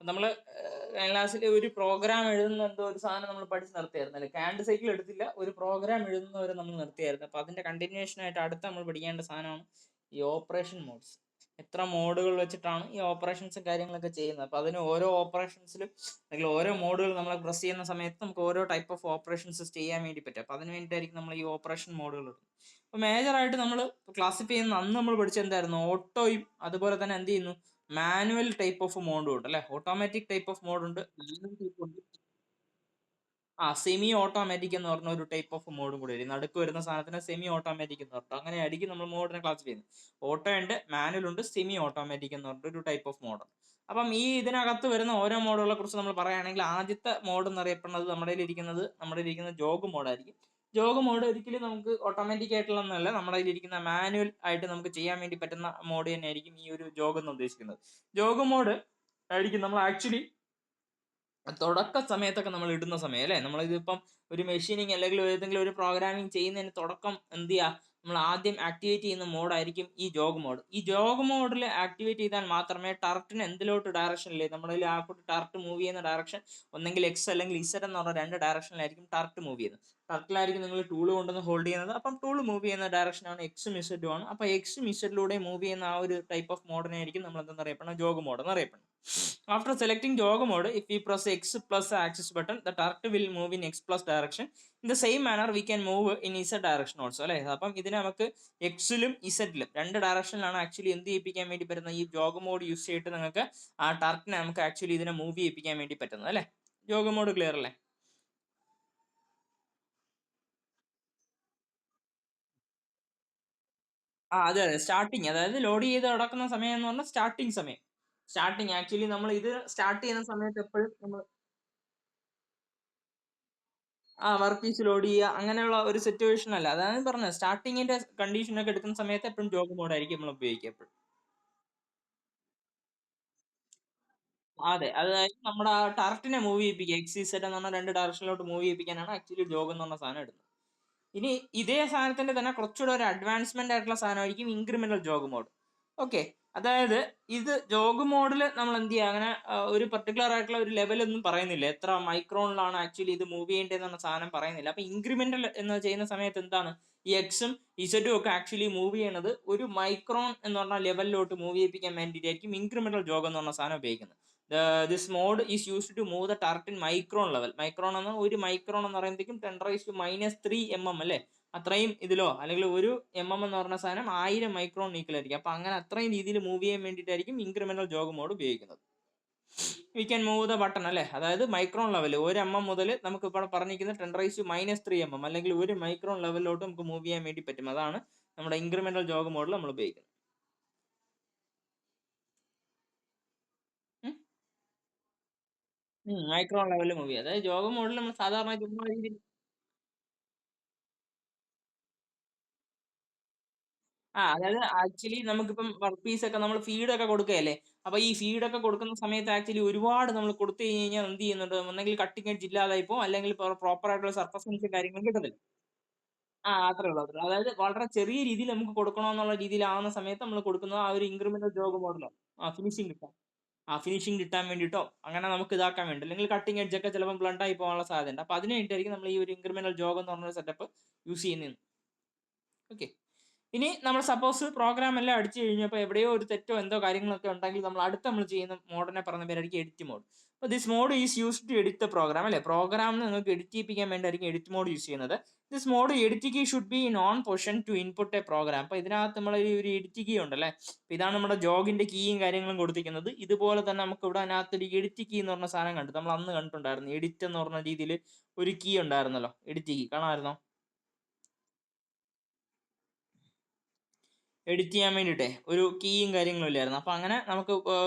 നമ്മൾ ക്ലാസ്സിൽ ഒരു പ്രോഗ്രാം എഴുതുന്ന എന്തോ ഒരു സാധനം നമ്മൾ പഠിച്ച് നിർത്തിയായിരുന്നു അല്ലെ, കാൻഡ് സൈക്കിൾ എടുത്തില്ല, ഒരു പ്രോഗ്രാം എഴുതുന്നവരെ നമ്മൾ നിർത്തിയായിരുന്നു. അപ്പൊ അതിന്റെ കണ്ടിന്യൂഷൻ ആയിട്ട് അടുത്ത നമ്മൾ പഠിക്കേണ്ട സാധനമാണ് ഈ ഓപ്പറേഷൻ മോഡ്സ്. എത്ര മോഡുകൾ വെച്ചിട്ടാണ് ഈ ഓപ്പറേഷൻസും കാര്യങ്ങളൊക്കെ ചെയ്യുന്നത്. അപ്പൊ അതിന് ഓരോ ഓപ്പറേഷൻസിലും അല്ലെങ്കിൽ ഓരോ മോഡുകൾ നമ്മൾ പ്രസ് ചെയ്യുന്ന സമയത്ത് നമുക്ക് ഓരോ ടൈപ്പ് ഓഫ് ഓപ്പറേഷൻസ് ചെയ്യാൻ വേണ്ടി പറ്റും. അപ്പൊ അതിന് വേണ്ടിയിട്ടായിരിക്കും നമ്മൾ ഈ ഓപ്പറേഷൻ മോഡുകൾ ഇടുന്നത്. അപ്പൊ മേജർ ആയിട്ട് നമ്മൾ ക്ലാസിഫൈ ചെയ്യുന്ന അന്ന് നമ്മൾ പഠിച്ച എന്തായിരുന്നു, ഓട്ടോയും അതുപോലെ തന്നെ എന്ത് ചെയ്യുന്നു, മാനുവൽ ടൈപ്പ് ഓഫ് മോഡും ഉണ്ട് അല്ലെ. ഓട്ടോമാറ്റിക് ടൈപ്പ് ഓഫ് മോഡ് ഉണ്ട്, മാനുവൽ ടൈപ്പ് ഉണ്ട്, സെമി ഓട്ടോമാറ്റിക് എന്ന് പറഞ്ഞ ഒരു ടൈപ്പ് ഓഫ് മോഡും കൂടി വരും. നടുക്ക് വരുന്ന സാധനത്തിന് സെമി ഓട്ടോമാറ്റിക് എന്ന് പറഞ്ഞു. അങ്ങനെയായിരിക്കും നമ്മൾ മോഡിനെ ക്ലാസിഫൈ ചെയ്യുന്നത്. ഓട്ടോ ഉണ്ട്, മാനുവൽ ഉണ്ട്, സെമി ഓട്ടോമാറ്റിക് എന്ന് പറഞ്ഞ ഒരു ടൈപ്പ് ഓഫ് മോഡ്. അപ്പം ഈ ഇതിനകത്ത് വരുന്ന ഓരോ മോഡുകളെ കുറിച്ച് നമ്മൾ പറയുകയാണെങ്കിൽ ആദ്യത്തെ മോഡ് എന്നറിയപ്പെടുന്നത് നമ്മുടെ ഇരിക്കുന്ന ജോഗ് മോഡായിരിക്കും. ജോഗ് മോഡ് ഒരിക്കലും നമുക്ക് ഓട്ടോമാറ്റിക് ആയിട്ടുള്ളതല്ല, നമ്മുടെ ഇരിക്കുന്ന മാനുവൽ ആയിട്ട് നമുക്ക് ചെയ്യാൻ വേണ്ടി പറ്റുന്ന മോഡ് തന്നെയായിരിക്കും ഈ ഒരു ജോഗ് എന്ന് ഉദ്ദേശിക്കുന്നത്. ജോഗ് മോഡ് ആയിരിക്കും നമ്മൾ ആക്ച്വലി തുടക്ക സമയത്തൊക്കെ നമ്മൾ ഇടുന്ന സമയം അല്ലെ. നമ്മളിതിപ്പം ഒരു മെഷീനിങ് അല്ലെങ്കിൽ ഏതെങ്കിലും ഒരു പ്രോഗ്രാമിംഗ് ചെയ്യുന്നതിന് തുടക്കം എന്ത് ചെയ്യുക, നമ്മൾ ആദ്യം ആക്ടിവേറ്റ് ചെയ്യുന്ന മോഡായിരിക്കും ഈ ജോഗ് മോഡ്. ഈ ജോഗ് മോഡിൽ ആക്ടിവേറ്റ് ചെയ്താൽ മാത്രമേ ടർട്ടിന് എന്തിലോട്ട് ഡയറക്ഷനില്ലേ, നമ്മുടെ ആ ടർട്ട് മൂവ് ചെയ്യുന്ന ഡയറക്ഷൻ ഒന്നെങ്കിൽ എക്സ് അല്ലെങ്കിൽ ഇസഡ് എന്ന് പറഞ്ഞ രണ്ട് ഡയറക്ഷനിലായിരിക്കും ടർട്ട് മൂവ് ചെയ്യുന്നത്. ടർട്ടിലായിരിക്കും നിങ്ങൾ ടൂൾ കൊണ്ടുവന്ന് ഹോൾഡ് ചെയ്യുന്നത്. അപ്പം ടൂൾ മൂവ് ചെയ്യുന്ന ഡയറക്ഷനാണ് എക്സും ഇസഡും ആണ്. അപ്പൊ എക്സും ഇസഡിലൂടെ മൂവ് ചെയ്യുന്ന ആ ഒരു ടൈപ്പ് ഓഫ് മോഡിനെ ആയിരിക്കും നമ്മൾ എന്തെന്ന് അറിയപ്പെടുന്നത്, ജോഗ് മോഡ് എന്ന് അറിയപ്പെടുന്നത്. After selecting jog mode, if we press X plus axis button, the turret will move in X plus direction. In the same manner, we can move in Z direction also. അല്ലെ, അപ്പം ഇതിനെ നമുക്ക് എക്സിലും ഇസഡിലും രണ്ട് ഡയറക്ഷനിലാണ് actually എന്ത് ചെയ്യിപ്പിക്കാൻ വേണ്ടി പറ്റുന്നത്, ഈ ജോഗ് മോഡ് യൂസ് ചെയ്തിട്ട് നിങ്ങൾക്ക് ആ ടർട്ടിനെ നമുക്ക് ആക്ച്വലി ഇതിനെ മൂവ് ചെയ്യിപ്പിക്കാൻ വേണ്ടി പറ്റുന്നത് അല്ലെ. ജോഗ് മോഡ് ക്ലിയർ അല്ലേ? അതെ അതെ, സ്റ്റാർട്ടിങ്, അതായത് ലോഡ് ചെയ്ത് നടക്കുന്ന സമയം എന്ന് പറഞ്ഞാൽ സ്റ്റാർട്ടിങ് സമയം. സ്റ്റാർട്ടിങ് ആക്ച്വലി നമ്മൾ ഇത് സ്റ്റാർട്ട് ചെയ്യുന്ന സമയത്ത് എപ്പോഴും നമ്മൾ വർക്ക് പീസ് ലോഡ് ചെയ്യുക അങ്ങനെയുള്ള ഒരു സിറ്റുവേഷൻ അല്ല. അതാണ് പറഞ്ഞത്, സ്റ്റാർട്ടിങ്ങിന്റെ കണ്ടീഷൻ ഒക്കെ എടുക്കുന്ന സമയത്ത് എപ്പോഴും ജോഗ് മോഡ് ആയിരിക്കും നമ്മൾ ഉപയോഗിക്കുക എപ്പോഴും. അതെ, അതായത് നമ്മുടെ ആ ടർട്ടിനെ മൂവ് ചെയ്യിപ്പിക്കുക, എക്സ് ഇസഡ് എന്ന് പറഞ്ഞ രണ്ട് ഡയറക്ഷനിലോട്ട് മൂവ് ചെയ്യിപ്പിക്കാനാണ് ആക്ച്വലി ജോഗ് എന്ന് പറഞ്ഞ സാധനം ഇടുന്നത്. ഇനി ഇതേ സാധനത്തിന്റെ തന്നെ കുറച്ചുകൂടെ ഒരു അഡ്വാൻസ്മെന്റ് ആയിട്ടുള്ള സാധനമായിരിക്കും ഇൻക്രിമെന്റൽ ജോഗ് മോഡ്. ഓക്കെ, അതായത് ഇത് ജോഗ് മോഡിൽ നമ്മൾ എന്ത് ചെയ്യുക, അങ്ങനെ ഒരു പെർട്ടിക്കുലർ ആയിട്ടുള്ള ഒരു ലെവൽ ഒന്നും പറയുന്നില്ല, എത്ര മൈക്രോണിലാണ് ആക്ച്വലി ഇത് മൂവ് ചെയ്യേണ്ടതെന്ന സാധനം പറയുന്നില്ല. അപ്പൊ ഇൻക്രിമെന്റൽ എന്ന് ചെയ്യുന്ന സമയത്ത് എന്താണ്, ഈ എക്സും ഇസഡും ഒക്കെ ആക്ച്വലി മൂവ് ചെയ്യുന്നത് ഒരു മൈക്രോൺ എന്ന് പറഞ്ഞ ലെവലിലോട്ട് മൂവ് ചെയ്യിപ്പിക്കാൻ വേണ്ടിയിട്ടായിരിക്കും ഇൻക്രിമെന്റൽ ജോഗ് എന്ന് പറഞ്ഞ സാധനം ഉപയോഗിക്കുന്നത്. This mode is used to move the target in micron level. Micron എന്ന ഒരു മൈക്രോൺ എന്ന് പറയുമ്പോഴത്തേക്കും 10⁻³ mm അല്ലേ, അത്രയും ഇതിലോ അല്ലെങ്കിൽ ഒരു എന്ന് പറഞ്ഞ സാധനം 1000 മൈക്രോൺ ഈക്വൽ ആയിരിക്കും. അപ്പൊ അങ്ങനെ അത്രയും രീതിയിൽ മൂവ് ചെയ്യാൻ വേണ്ടിയിട്ടായിരിക്കും ഇൻക്രിമെന്റൽ ജോഗ് മോഡ് ഉപയോഗിക്കുന്നത്. We can move the button അല്ലെ, അതായത് മൈക്രോൺ ലെവൽ 1 mm മുതൽ നമുക്ക് ഇപ്പോൾ പറഞ്ഞിരിക്കുന്നത് 10⁻³ അല്ലെങ്കിൽ ഒരു മൈക്രോൺ ലെവലിലോട്ട് നമുക്ക് മൂവ് ചെയ്യാൻ വേണ്ടി പറ്റും. അതാണ് നമ്മുടെ ഇൻക്രിമെന്റൽ ജോഗ് മോഡിൽ നമ്മൾ ഉപയോഗിക്കുന്നത്. മൈക്രോൺ ലെവലിൽ മൂവ് ചെയ്യുക, അതായത് ജോഗ് മോഡിൽ നമ്മൾ സാധാരണ ചുമ്മാ രീതിയിൽ അതായത് ആക്ച്വലി നമുക്കിപ്പം വർക്ക് പീസ് ഒക്കെ നമ്മൾ ഫീഡ് ഒക്കെ കൊടുക്കുകയല്ലേ. അപ്പൊ ഈ ഫീഡ് ഒക്കെ കൊടുക്കുന്ന സമയത്ത് ആക്ച്വലി ഒരുപാട് നമ്മൾ കൊടുത്തു കഴിഞ്ഞ് കഴിഞ്ഞാൽ എന്ത് ചെയ്യുന്നുണ്ട്, ഒന്നെങ്കിൽ കട്ടിങ് എഡ്ജ് ഇല്ലാതായി പോകും, അല്ലെങ്കിൽ പ്രോപ്പർ ആയിട്ടുള്ള സർഫസ് ഫിനിഷും കാര്യങ്ങളും കിട്ടുന്നില്ല. അത്രേ ഉള്ളൂ, അത്രേ ഉള്ളൂ. അതായത് വളരെ ചെറിയ രീതിയിൽ നമുക്ക് കൊടുക്കണമെന്നുള്ള രീതിയിലാവുന്ന സമയത്ത് നമ്മൾ കൊടുക്കുന്നത് ആ ഒരു ഇൻക്രിമെന്റൽ ജോഗ് മോഡലോ ഫിനിഷിംഗ് കിട്ടാൻ ഫിനിഷിംഗ് കിട്ടാൻ വേണ്ടിയിട്ടോ അങ്ങനെ നമുക്ക് ഇതാക്കാൻ വേണ്ടി, അല്ലെങ്കിൽ കട്ടിങ് എഡ്ജ് ഒക്കെ ചിലപ്പോൾ ബ്ലണ്ട് ആയി പോകാനുള്ള സാധ്യതയുണ്ട്. അപ്പൊ അതിന് വേണ്ടിയിട്ടായിരിക്കും നമ്മൾ ഈ ഒരു ഇൻക്രിമെന്റൽ ജോഗ് എന്ന് പറഞ്ഞ സെറ്റപ്പ് യൂസ് ചെയ്യുന്നത്. ഓക്കെ, ഇനി നമ്മൾ സപ്പോസ് പ്രോഗ്രാം എല്ലാം അടിച്ചു കഴിഞ്ഞപ്പോൾ എവിടെയോ ഒരു തെറ്റോ എന്തോ കാര്യങ്ങളൊക്കെ ഉണ്ടെങ്കിൽ നമ്മൾ ചെയ്യുന്ന മോഡിനെ പറഞ്ഞ പേരായിരിക്കും എഡിറ്റ് മോഡ്. അപ്പോൾ this mode is used to edit the program അല്ലെ. പ്രോഗ്രാമിന് നിങ്ങൾക്ക് എഡിറ്റ് ചെയ്യിപ്പിക്കാൻ വേണ്ടിയായിരിക്കും എഡിറ്റ് മോഡ് യൂസ് ചെയ്യുന്നത്. This mode edit key should be in on position to input a program. അപ്പോൾ ഇതിനകത്ത് നമ്മൾ ഒരു എഡിറ്റ് കീ ഉണ്ടല്ലേ, അപ്പോൾ ഇതാണ് നമ്മുടെ ജോഗിന്റെ കീയും കാര്യങ്ങളും കൊടുത്തിരിക്കുന്നത്. ഇതുപോലെ തന്നെ നമുക്ക് ഇവിടെ അതിനകത്ത് ഒരു എഡിറ്റ് കീ എന്ന് പറഞ്ഞ സാധനം കണ്ടു, നമ്മൾ അന്ന് കണ്ടിട്ടുണ്ടായിരുന്നു. എഡിറ്റ് എന്ന് പറഞ്ഞ രീതിയിൽ ഒരു കീ ഉണ്ടായിരുന്നല്ലോ, എഡിറ്റ് കീ കാണാമായിരുന്നോ? എഡിറ്റ് ചെയ്യാൻ വേണ്ടിയിട്ടേ ഒരു കീയും കാര്യങ്ങളും ഇല്ലായിരുന്നു. അപ്പൊ അങ്ങനെ നമുക്ക്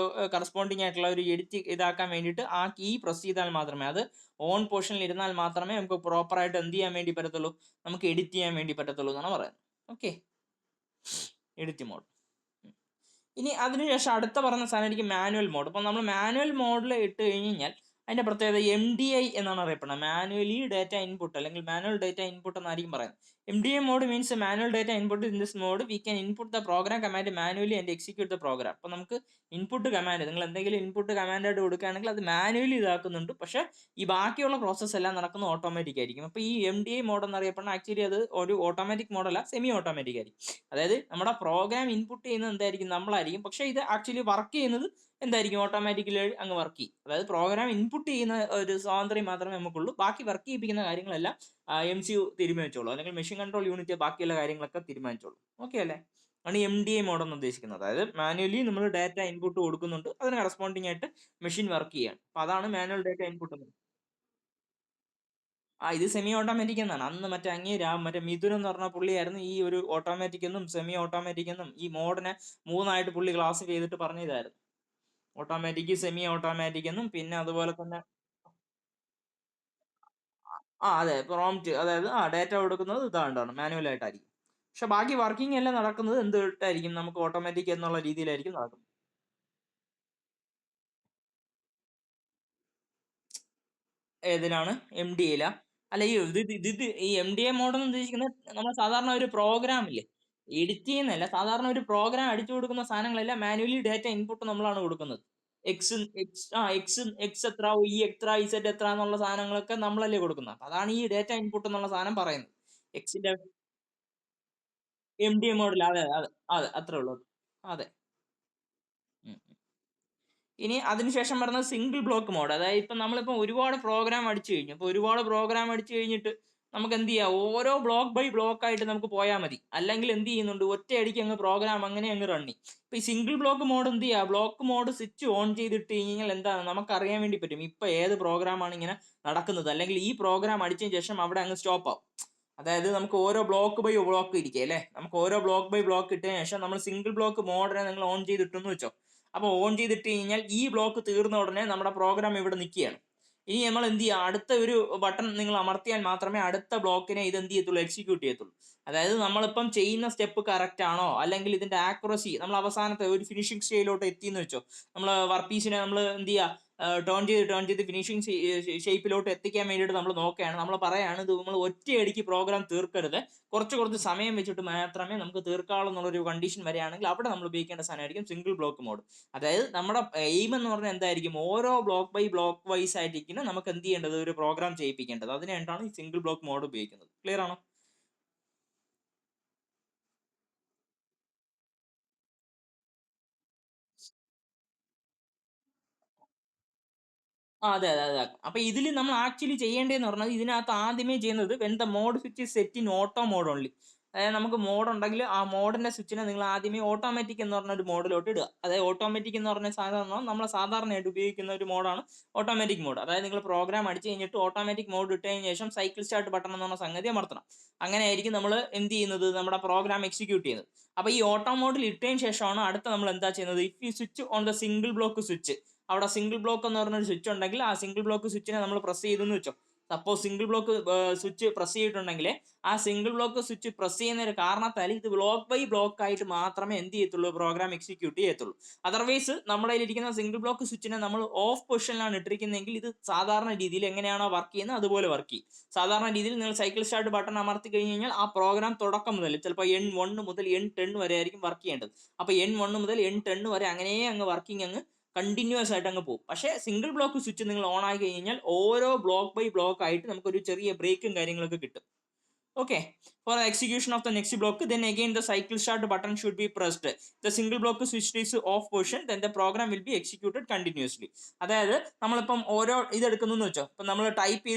കറസ്പോണ്ടിങ് ആയിട്ടുള്ള ഒരു എഡിറ്റ് ഇതാക്കാൻ വേണ്ടിയിട്ട് ആ കീ പ്രസ് ചെയ്താൽ മാത്രമേ, അത് ഓൺ പൊസിഷനിൽ ഇരുന്നാൽ മാത്രമേ നമുക്ക് പ്രോപ്പർ ആയിട്ട് എന്ത് ചെയ്യാൻ വേണ്ടി പറ്റത്തുള്ളൂ, നമുക്ക് എഡിറ്റ് ചെയ്യാൻ വേണ്ടി പറ്റത്തുള്ളൂ എന്നാണ് പറയുന്നത്. Okay, edit mode. ഇനി അതിനുശേഷം അടുത്ത പറഞ്ഞ സാധനമായിരിക്കും മാനുവൽ മോഡ്. അപ്പോൾ നമ്മൾ മാനുവൽ മോഡിൽ ഇട്ട് കഴിഞ്ഞ് കഴിഞ്ഞാൽ അതിന്റെ പ്രത്യേകത MDI എന്നാണ് അറിയപ്പെടുന്നത്, മാനുവലി ഡാറ്റ ഇൻപുട്ട് അല്ലെങ്കിൽ മാനുവൽ ഡാറ്റ ഇൻപുട്ട് എന്നായിരിക്കും പറയുന്നത്. MDI mode means manual data input. In this mode we can input the program command manually and execute the program. അപ്പോൾ നമുക്ക് ഇൻപുട്ട് കമാൻഡ്, നിങ്ങൾ എന്തെങ്കിലും ഇൻപുട്ട് കമാൻഡ് ആയിട്ട് കൊടുക്കുകയാണെങ്കിൽ അത് മാനുവലി ഇതാക്കുന്നുണ്ട്, പക്ഷേ ഈ ബാക്കിയുള്ള പ്രോസസ്സ് എല്ലാം നടക്കുന്നത് ഓട്ടോമാറ്റിക് ആയിരിക്കും. അപ്പോൾ ഈ MDI മോഡ് എന്നറിയപ്പെടുന്ന ആക്ച്വലി അത് ഒരു ഓട്ടോമാറ്റിക് മോഡല്ല, സെമി ഓട്ടോമാറ്റിക് ആയിരിക്കും. അതായത് നമ്മുടെ പ്രോഗ്രാം ഇൻപുട്ട് ചെയ്യുന്നത് എന്തായിരിക്കും, നമ്മളായിരിക്കും, പക്ഷേ ഇത് ആക്ച്വലി വർക്ക് ചെയ്യുന്നത് എന്തായിരിക്കും, ഓട്ടോമാറ്റിക്കലി അങ്ങ് വർക്ക് ചെയ്യും. അതായത് പ്രോഗ്രാം ഇൻപുട്ട് ചെയ്യുന്ന ഒരു സ്വാതന്ത്ര്യം മാത്രമേ നമുക്കുള്ളൂ, ബാക്കി വർക്ക് ചെയ്യിപ്പിക്കുന്ന കാര്യങ്ങളെല്ലാം MCU തീരുമാനിച്ചോളൂ, അല്ലെങ്കിൽ മെഷീൻ കൺട്രോൾ യൂണിറ്റ് ബാക്കിയുള്ള കാര്യങ്ങളൊക്കെ തീരുമാനിച്ചോളൂ. ഓക്കെ അല്ലേ? ആണ് MDI മോഡ് എന്ന് ഉദ്ദേശിക്കുന്നത്. അതായത് മാനുവലി നമ്മൾ ഡാറ്റ ഇൻപുട്ട് കൊടുക്കുന്നുണ്ട്, അതിന് കറസ്പോണ്ടിങ് ആയിട്ട് മെഷീൻ വർക്ക് ചെയ്യാണ്. അപ്പൊ അതാണ് മാനുവൽ ഡാറ്റ ഇൻപുട്ട് എന്ന്. ഇത് സെമി ഓട്ടോമാറ്റിക് എന്നാണ്. അന്ന് മറ്റേ മറ്റേ മിഥുൻ എന്ന് പറഞ്ഞ പുള്ളിയായിരുന്നു ഈ ഒരു ഓട്ടോമാറ്റിക് എന്നും സെമി ഓട്ടോമാറ്റിക് എന്നും ഈ മോഡിനെ മൂന്നായിട്ട് പുള്ളി ക്ലാസ് ചെയ്തിട്ട് പറഞ്ഞതായിരുന്നു. ഓട്ടോമാറ്റിക്, സെമി ഓട്ടോമാറ്റിക് എന്നും, പിന്നെ അതുപോലെ തന്നെ അതെ, പ്രോംപ്റ്റ്, അതായത് ഡാറ്റ കൊടുക്കുന്നത് ഇതാണ്ടാണ് മാനുവൽ ആയിട്ടായിരിക്കും. പക്ഷെ ബാക്കി വർക്കിംഗ് എല്ലാം നടക്കുന്നത് എന്തിട്ടായിരിക്കും, നമുക്ക് ഓട്ടോമാറ്റിക് എന്നുള്ള രീതിയിലായിരിക്കും നടക്കുന്നത്. ഏതിലാണ്? MDA അല്ല, ഈ MDA മോഡ് എന്ന് ഉദ്ദേശിക്കുന്നത് നമ്മൾ സാധാരണ ഒരു പ്രോഗ്രാം ഇല്ലേ, എഡിറ്റ് ചെയ്യുന്നതല്ല, സാധാരണ ഒരു പ്രോഗ്രാം അടിച്ചു കൊടുക്കുന്ന സാധനങ്ങളെല്ലാം മാനുവലി ഡാറ്റ ഇൻപുട്ട് നമ്മളാണ് കൊടുക്കുന്നത്. എക്സ് എത്ര, എത്ര, ഇസെഡ് എത്ര എന്നുള്ള സാധനങ്ങളൊക്കെ നമ്മളല്ലേ കൊടുക്കുന്നത്. അപ്പൊ അതാണ് ഈ ഡാറ്റ ഇൻപുട്ട് എന്നുള്ള സാധനം പറയുന്നത്. എക്സിന്റെ MDA മോഡിൽ, അതെ അതെ അതെ, അത്രേ ഉള്ളൂ. അതെ. ഉം. ഇനി അതിനുശേഷം വരുന്നത് സിംഗിൾ ബ്ലോക്ക് മോഡ്. അതായത് ഇപ്പൊ നമ്മളിപ്പോ ഒരുപാട് പ്രോഗ്രാം അടിച്ചു കഴിഞ്ഞു. അപ്പൊ ഒരുപാട് പ്രോഗ്രാം അടിച്ചു കഴിഞ്ഞിട്ട് നമുക്ക് എന്ത് ചെയ്യാം, ഓരോ ബ്ലോക്ക് ബൈ ബ്ലോക്ക് ആയിട്ട് നമുക്ക് പോയാൽ മതി. അല്ലെങ്കിൽ എന്ത് ചെയ്യുന്നുണ്ട്, ഒറ്റയടിക്ക് അങ്ങ് പ്രോഗ്രാം അങ്ങനെ അങ്ങ് റൺ ചെയ്യും. ഇപ്പൊ ഈ സിംഗിൾ ബ്ലോക്ക് മോഡ് എന്ത് ചെയ്യുക, ബ്ലോക്ക് മോഡ് സ്വിച്ച് ഓൺ ചെയ്തിട്ട് കഴിഞ്ഞാൽ എന്താണ് നമുക്ക് അറിയാൻ വേണ്ടി പറ്റും ഇപ്പൊ ഏത് പ്രോഗ്രാമാണ് ഇങ്ങനെ നടക്കുന്നത്, അല്ലെങ്കിൽ ഈ പ്രോഗ്രാം അടിച്ചതിന് ശേഷം അവിടെ അങ്ങ് സ്റ്റോപ്പ് ആവും. അതായത് നമുക്ക് ഓരോ ബ്ലോക്ക് ബൈ ബ്ലോക്ക് ഇരിക്കും അല്ലേ, നമുക്ക് ഓരോ ബ്ലോക്ക് ബൈ ബ്ലോക്ക് ഇട്ടതിന് ശേഷം നമ്മൾ സിംഗിൾ ബ്ലോക്ക് മോഡിനെ നിങ്ങൾ ഓൺ ചെയ്തിട്ടെന്ന് വെച്ചോ. അപ്പോൾ ഓൺ ചെയ്തിട്ട് കഴിഞ്ഞാൽ ഈ ബ്ലോക്ക് തീർന്ന ഉടനെ നമ്മുടെ പ്രോഗ്രാം ഇവിടെ നിൽക്കുകയാണ്. ഇനി നമ്മൾ എന്ത് ചെയ്യുക, അടുത്ത ഒരു ബട്ടൺ നിങ്ങൾ അമർത്തിയാൽ മാത്രമേ അടുത്ത ബ്ലോക്കിനെ ഇത് എന്ത് ചെയ്യത്തുള്ളൂ, എക്സിക്യൂട്ട് ചെയ്യത്തുള്ളൂ. അതായത് നമ്മളിപ്പം ചെയ്യുന്ന സ്റ്റെപ്പ് കറക്റ്റ് ആണോ, അല്ലെങ്കിൽ ഇതിന്റെ ആക്യുറസി, നമ്മൾ അവസാനത്തെ ഒരു ഫിനിഷിംഗ് സ്റ്റേജിലോട്ട് എത്തിയെന്ന് വെച്ചോ, നമ്മൾ വർക്ക് പീസിനെ നമ്മൾ എന്ത് ചെയ്യുക, ടേൺ ചെയ്ത് ഫിനിഷിംഗ് ഷേപ്പിലോട്ട് എത്തിക്കാൻ വേണ്ടിയിട്ട് നമ്മൾ നോക്കുകയാണ്. നമ്മൾ പറയാണ് ഇത് നമ്മൾ ഒറ്റയടിക്ക് പ്രോഗ്രാം തീർക്കരുത്, കുറച്ച് കുറച്ച് സമയം വെച്ചിട്ട് മാത്രമേ നമുക്ക് തീർക്കാവുള്ളൂ എന്നുള്ളൊരു കണ്ടീഷൻ വരികയാണെങ്കിൽ അവിടെ നമ്മൾ ഉപയോഗിക്കേണ്ട സാധനമായിരിക്കും സിംഗിൾ ബ്ലോക്ക് മോഡ്. അതായത് നമ്മുടെ എയിം എന്ന് പറഞ്ഞാൽ എന്തായിരിക്കും, ഓരോ ബ്ലോക്ക് ബൈ ബ്ലോക്ക് വൈസ് ആയിട്ടിരിക്കുന്ന നമുക്ക് എന്ത് ചെയ്യേണ്ടത്, ഒരു പ്രോഗ്രാം ചെയ്യിപ്പിക്കേണ്ടത്. അതിനായിട്ടാണ് ഈ സിംഗിൾ ബ്ലോക്ക് മോഡ് ഉപയോഗിക്കുന്നത്. ക്ലിയർ ആണോ? അതെ അതെ അതെ. അപ്പൊ ഇതിൽ നമ്മൾ ആക്ച്വലി ചെയ്യേണ്ടതെന്ന് പറഞ്ഞാൽ, ഇതിനകത്ത് ആദ്യമേ ചെയ്യുന്നത് when the mode switch set in auto mode only. അതായത് നമുക്ക് മോഡ് ഉണ്ടെങ്കിൽ ആ മോഡിന്റെ സ്വിച്ചിനെ നിങ്ങൾ ആദ്യമേ ഓട്ടോമാറ്റിക് എന്ന് പറഞ്ഞ ഒരു മോഡിലോട്ട് ഇടുക. അതായത് ഓട്ടോമാറ്റിക് എന്ന് പറഞ്ഞ സാധനം നമ്മൾ സാധാരണയായിട്ട് ഉപയോഗിക്കുന്ന ഒരു മോഡാണ് ഓട്ടോമാറ്റിക് മോഡ്. അതായത് നിങ്ങൾ പ്രോഗ്രാം അടിച്ചു കഴിഞ്ഞിട്ട് ഓട്ടോമാറ്റിക് മോഡ് ഇട്ടതിന് ശേഷം സൈക്കിൾ സ്റ്റാർട്ട് ബട്ടൺ എന്ന് പറഞ്ഞ സംഗതി അമർത്തണം. അങ്ങനെയായിരിക്കും നമ്മൾ എന്ത് ചെയ്യുന്നത്, നമ്മുടെ പ്രോഗ്രാം എക്സിക്യൂട്ട് ചെയ്യുന്നത്. അപ്പൊ ഈ ഓട്ടോ മോഡിൽ ഇട്ടതിന് ശേഷമാണ് അടുത്ത നമ്മൾ എന്താ ചെയ്യുന്നത്, if you switch on the single block switch, അവിടെ സിംഗിൾ ബ്ലോക്ക് എന്ന് പറഞ്ഞൊരു സ്വിച്ച് ഉണ്ടെങ്കിൽ ആ സിംഗിൾ ബ്ലോക്ക് സ്വിച്ചിനെ നമ്മൾ പ്രസ് ചെയ്തെന്ന് വെച്ചോ. Suppose single block switch press ചെയ്തിട്ടുണ്ടെങ്കിൽ ആ സിംഗിൾ ബ്ലോക്ക് സ്വിച്ച് പ്രസ് ചെയ്യുന്ന ഒരു കാരണത്താൽ ഇത് ബ്ലോക്ക് ബൈ ബ്ലോക്ക് ആയിട്ട് മാത്രമേ എന്ത് ചെയ്യത്തുള്ളൂ, പ്രോഗ്രാം എക്സിക്യൂട്ട് ചെയ്യത്തുള്ളൂ. അതർവൈസ് നമ്മുടെ കയ്യിലിരിക്കുന്ന സിംഗിൾ ബ്ലോക്ക് സ്വിച്ചിനെ നമ്മൾ ഓഫ് പൊസിഷനിലാണ് ഇട്ടിരിക്കുന്നതെങ്കിൽ ഇത് സാധാരണ രീതിയിൽ എങ്ങനെയാണോ വർക്ക് ചെയ്യുന്നത് അതുപോലെ വർക്ക് ചെയ്യും. സാധാരണ രീതിയിൽ നിങ്ങൾ സൈക്കിൾ സ്റ്റാർട്ട് ബട്ടൺ അമർത്തി കഴിഞ്ഞ് കഴിഞ്ഞാൽ ആ പ്രോഗ്രാം തുടക്കം മുതൽ ചിലപ്പോൾ N1 മുതൽ N10 വരെ ആയിരിക്കും വർക്ക് ചെയ്യേണ്ടത്. അപ്പോൾ N1 മുതൽ N10 വരെ അങ്ങനെ അങ്ങ് വർക്കിംഗ് അങ്ങ് കണ്ടിന്യൂസ് ആയിട്ട് അങ്ങ് പോകും. പക്ഷേ സിംഗിൾ ബ്ലോക്ക് സ്വിച്ച് നിങ്ങൾ ഓൺ ആക്കി കഴിഞ്ഞാൽ ഓരോ ബ്ലോക്ക് ബൈ ബ്ലോക്ക് ആയിട്ട് നമുക്ക് ഒരു ചെറിയ ബ്രേക്കും കാര്യങ്ങളൊക്കെ കിട്ടും. Okay. For the execution of the next block, then again the cycle start button should be pressed. The single block switch is off position, then the program will be executed continuously. അതായത് നമ്മളിപ്പം ഓരോ ഇതെടുക്കുന്നു വെച്ചോ, ഇപ്പം നമ്മൾ type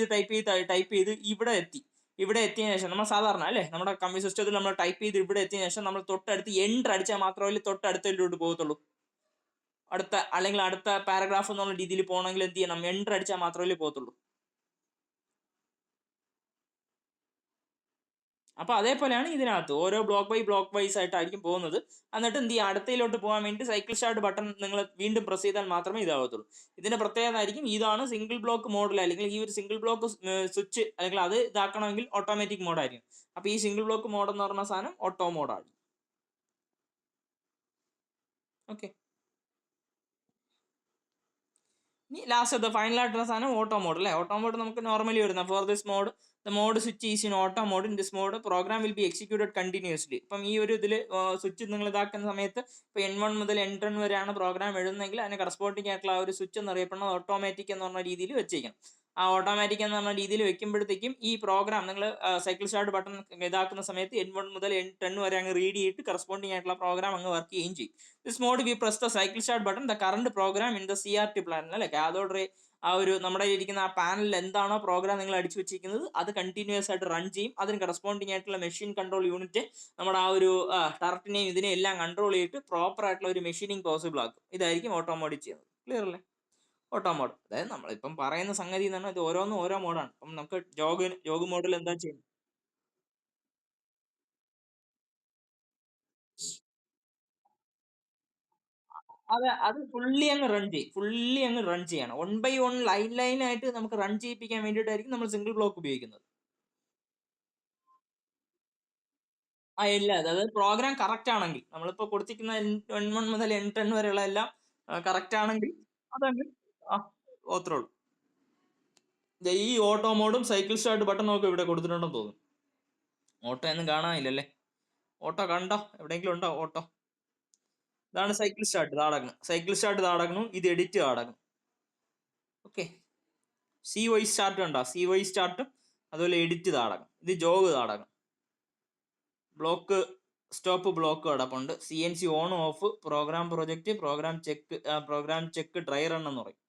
ചെയ്ത് ഇവിടെ എത്തിയതിനു ശേഷം നമ്മൾ സാധാരണ അല്ലേ നമ്മുടെ കമ്പ്യൂട്ടർ സിസ്റ്റത്തിൽ നമ്മൾ ടൈപ്പ് ചെയ്ത് ഇവിടെ എത്തിയതിനു ശേഷം നമ്മൾ തൊട്ടടുത്ത് എൻ്റർ അടിച്ചാൽ മാത്രമേ തൊട്ടടുത്തതിലോട്ട് പോകത്തുള്ളൂ. അല്ലെങ്കിൽ അടുത്ത പാരഗ്രാഫ് എന്നുള്ള രീതിയിൽ പോകണമെങ്കിൽ എന്ത് ചെയ്യണം, എൻ്റർ അടിച്ചാൽ മാത്രമേ പോകത്തുള്ളൂ. അപ്പൊ അതേപോലെയാണ് ഇതിനകത്ത് ഓരോ ബ്ലോക്ക് ബൈ ബ്ലോക്ക് വൈസ് ആയിട്ടായിരിക്കും പോകുന്നത്. എന്നിട്ട് എന്ത് ചെയ്യുക, അടുത്തയിലോട്ട് പോകാൻ വേണ്ടി സൈക്കിൾ സ്റ്റാർട്ട് ബട്ടൺ നിങ്ങൾ വീണ്ടും പ്രസ് ചെയ്താൽ മാത്രമേ ഇതാവത്തുള്ളൂ. ഇതിന്റെ പ്രത്യേകത ആയിരിക്കും ഇതാണ് സിംഗിൾ ബ്ലോക്ക് മോഡിൽ, അല്ലെങ്കിൽ ഈ ഒരു സിംഗിൾ ബ്ലോക്ക് സ്വിച്ച് അല്ലെങ്കിൽ അത് ഇതാക്കണമെങ്കിൽ ഓട്ടോമാറ്റിക് മോഡായിരിക്കും. അപ്പൊ ഈ സിംഗിൾ ബ്ലോക്ക് മോഡ് എന്ന് പറഞ്ഞ സാധനം ഓട്ടോ മോഡാണ്. ഓക്കെ. ഇനി ലാസ്റ്റ് ഫൈനൽ ആയിട്ടുള്ള സാധനം ഓട്ടോ മോഡ് അല്ലേ. ഓട്ടോ മോഡ് നമുക്ക് നോർമലി വരുന്ന for this mode the mode switch is in auto mode. In this mode program will be executed continuously. ഇപ്പം ഈ ഒരു ഇതിൽ സ്വിച്ച് നിങ്ങൾ ഇതാക്കുന്ന സമയത്ത് ഇപ്പോൾ N1 മുതൽ N10 വരെയാണ് പ്രോഗ്രാം എഴുതുന്നതെങ്കിൽ അതിന് കറസ്പോണ്ടിങ് ആയിട്ടുള്ള ആ ഒരു സ്വിച്ച് എന്നറിയപ്പെടുന്നത് ഓട്ടോമാറ്റിക് എന്ന് പറഞ്ഞ രീതിയിൽ വെച്ചിരിക്കണം. ആ ഓട്ടോമാറ്റിക് എന്ന് പറഞ്ഞ രീതിയിൽ വെക്കുമ്പോഴത്തേക്കും ഈ പ്രോഗ്രാം നിങ്ങൾ സൈക്കിൾ സ്റ്റാർട്ട് ബട്ടൺ ഇതാക്കുന്ന സമയത്ത് N1 മുതൽ N10 വരെ അങ്ങ് റീഡ് ചെയ്തിട്ട് കറസ്പോണ്ടിങ് ആയിട്ടുള്ള പ്രോഗ്രാം അങ്ങ് വർക്ക് ചെയ്യുകയും ചെയ്യും. This mode we press the cycle start button the current program in the CRT plan അല്ലെ കാഥോഡ് ആ ഒരു നമ്മുടെ ഇരിക്കുന്ന ആ പാനലിൽ എന്താണോ പ്രോഗ്രാം നിങ്ങൾ അടിച്ചു വെച്ചിരിക്കുന്നത് അത് കണ്ടിന്യൂസ് ആയിട്ട് റൺ ചെയ്യും. അതിന് കറസ്പോണ്ടിങ് ആയിട്ടുള്ള മെഷീൻ കൺട്രോൾ യൂണിറ്റ് നമ്മുടെ ആ ഒരു ടർട്ടിനെയും ഇതിനെയും എല്ലാം കൺട്രോൾ ചെയ്തിട്ട് പ്രോപ്പർ ആയിട്ടുള്ള ഒരു മെഷീനിങ് പോസിബിൾ ആക്കും. ഇതായിരിക്കും ഓട്ടോ മോഡ് ചെയ്യുന്നത്. ക്ലിയർ അല്ലേ? ഓട്ടോ മോഡ് അതായത് നമ്മളിപ്പം പറയുന്ന സംഗതി എന്ന് പറഞ്ഞാൽ ഇത് ഓരോന്നും ഓരോ മോഡാണ്. അപ്പം നമുക്ക് ജോഗ് മോഡിൽ എന്താ ചെയ്യുന്നത്? അത് ഫുള്ളി അങ്ങ് റൺ ചെയ്യും. ഫുള്ളി അങ്ങ് റൺ ചെയ്യണം. 1 ബൈ 1 ലൈൻ ആയിട്ട് നമുക്ക് റൺ ചെയ്യിപ്പിക്കാൻ വേണ്ടിയിട്ടായിരിക്കും നമ്മൾ സിംഗിൾ ബ്ലോക്ക് ഉപയോഗിക്കുന്നത്. ഇല്ല. അതായത് പ്രോഗ്രാം കറക്റ്റ് ആണെങ്കിൽ നമ്മളിപ്പോ കൊടുത്തിരിക്കുന്ന N1 മുതൽ N10 വരെയുള്ള എല്ലാം കറക്റ്റ് ആണെങ്കിൽ അതങ്ങ് അത്രേ ഉള്ളൂ. ഈ ഓട്ടോ മോഡും സൈക്കിൾ സ്റ്റാർട്ട് ബട്ടണും ഒക്കെ ഇവിടെ കൊടുത്തിട്ടുണ്ടെന്ന് തോന്നുന്നു. ഓട്ടോ ഒന്നും കാണാനില്ലല്ലേ? ഓട്ടോ കണ്ടോ? എവിടെയെങ്കിലും ഉണ്ടോ ഓട്ടോ? ഇതാണ് സൈക്കിൾ സ്റ്റാർട്ട് താടകണം. സൈക്കിൾ സ്റ്റാർട്ട് താടകണം. ഇത് എഡിറ്റ് താടകണം. ഓക്കെ. CY സ്റ്റാർട്ട് ഉണ്ടോ? CY സ്റ്റാർട്ടും അതുപോലെ എഡിറ്റ് താടകം. ഇത് ജോഗ് താടകം. ബ്ലോക്ക് സ്റ്റോപ്പ് ബ്ലോക്ക് കിടപ്പുണ്ട്. CNC on off program project program check dry run എന്ന് പറയും.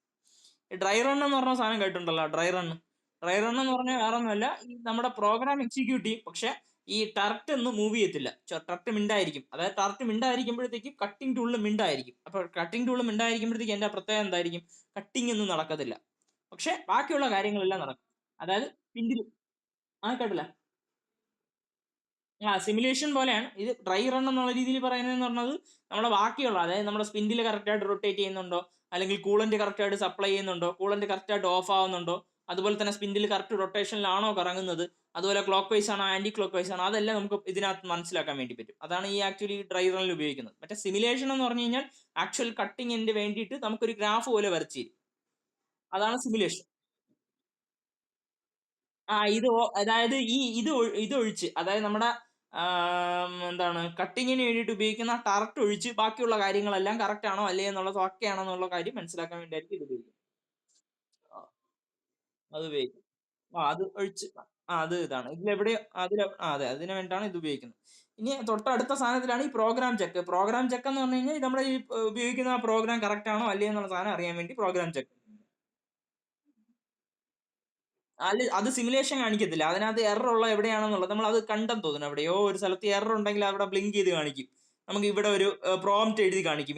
ഈ ഡ്രൈ റൺ എന്ന് പറഞ്ഞ സാധനം കേട്ടിട്ടുണ്ടല്ലോ? ഡ്രൈ എന്ന് പറഞ്ഞാൽ വേറെ ഒന്നുമല്ല, ഈ നമ്മുടെ പ്രോഗ്രാം എക്സിക്യൂട്ട് ചെയ്യും. പക്ഷെ ഈ ടർട്ട് ഒന്നും മൂവ് ചെയ്യത്തില്ല. ടർട്ട് മിണ്ടായിരിക്കും. അതായത് ടർട്ട് മിണ്ടായിരിക്കുമ്പോഴത്തേക്കും കട്ടിംഗ് ടൂളിൽ മിണ്ടായിരിക്കും. അപ്പൊ കട്ടിംഗ് ടൂളിൽ മിണ്ടായിരിക്കുമ്പോഴത്തേക്കും എന്റെ പ്രത്യേകത എന്തായിരിക്കും? കട്ടിംഗ് ഒന്നും നടക്കത്തില്ല. പക്ഷെ ബാക്കിയുള്ള കാര്യങ്ങളെല്ലാം നടക്കും. അതായത് പിന്നിൽ കേട്ടില്ല. സിമുലേഷൻ പോലെയാണ് ഇത്. ഡ്രൈ റൺ എന്നുള്ള രീതിയിൽ പറയുന്നതെന്ന് പറഞ്ഞത് നമ്മുടെ ബാക്കിയുള്ള, അതായത് നമ്മുടെ സ്പിൻഡിൽ കറക്റ്റ് ആയിട്ട് റൊട്ടേറ്റ് ചെയ്യുന്നുണ്ടോ, അല്ലെങ്കിൽ കൂളന്റ് കറക്റ്റ് ആയിട്ട് സപ്ലൈ ചെയ്യുന്നുണ്ടോ, കൂളന്റ് കറക്റ്റ് ആയിട്ട് ഓഫ് ആവുന്നുണ്ടോ, അതുപോലെ തന്നെ സ്പിൻഡിൽ കറക്റ്റ് റൊട്ടേഷനിലാണോ കറങ്ങുന്നത്, അതുപോലെ ക്ലോക്ക് വൈസ് ആണോ ആന്റി ക്ലോക്ക് വൈസ് ആണോ, അതെല്ലാം നമുക്ക് ഇതിനകത്ത് മനസ്സിലാക്കാൻ വേണ്ടി പറ്റും. അതാണ് ഈ ആക്ച്വലി ഡ്രൈ റണ്ണിൽ ഉപയോഗിക്കുന്നത്. മറ്റേ സിമുലേഷൻ എന്ന് പറഞ്ഞു കഴിഞ്ഞാൽ ആക്ച്വൽ കട്ടിങ്ങിന് വേണ്ടിയിട്ട് നമുക്കൊരു ഗ്രാഫ് പോലെ വരച്ച് തരും. അതാണ് സിമുലേഷൻ. അതായത് ഇത് ഒഴിച്ച്, അതായത് നമ്മുടെ എന്താണ് കട്ടിങ്ങിന് വേണ്ടിയിട്ട് ഉപയോഗിക്കുന്ന ടർട്ട് ഒഴിച്ച് ബാക്കിയുള്ള കാര്യങ്ങളെല്ലാം കറക്റ്റ് ആണോ അല്ലേ എന്നുള്ളത് ഓക്കെ ആണോ എന്നുള്ള കാര്യം മനസ്സിലാക്കാൻ വേണ്ടിയായിരിക്കും ഇത് ഉപയോഗിക്കുന്നത്. ആ, അത് ഉപയോഗിക്കും. അത് ഒഴിച്ച് അത് ഇതാണ് ഇതിലെവിടെ അതെ, അതിന് വേണ്ടിയിട്ടാണ് ഇത് ഉപയോഗിക്കുന്നത്. ഇനി തൊട്ടടുത്ത സാധനത്തിലാണ് ഈ പ്രോഗ്രാം ചെക്ക്. പ്രോഗ്രാം ചെക്ക് എന്ന് പറഞ്ഞു കഴിഞ്ഞാൽ നമ്മുടെ ഈ ഉപയോഗിക്കുന്ന പ്രോഗ്രാം കറക്റ്റ് ആണോ അല്ലേ എന്നുള്ള സാധനം അറിയാൻ വേണ്ടി പ്രോഗ്രാം ചെക്ക്. അല്ല, അത് സിമുലേഷൻ കാണിക്കത്തില്ല. അതിനകത്ത് എറർ ഉള്ള എവിടെയാണെന്നുള്ളത് നമ്മൾ അത് കണ്ടെന്ന് തോന്നുന്നു. എവിടെയോ ഒരു സ്ഥലത്ത് എറർ ഉണ്ടെങ്കിൽ അവിടെ ബ്ലിങ്ക് ചെയ്ത് കാണിക്കും. നമുക്ക് ഇവിടെ ഒരു പ്രോംപ്റ്റ് എഴുതി കാണിക്കും.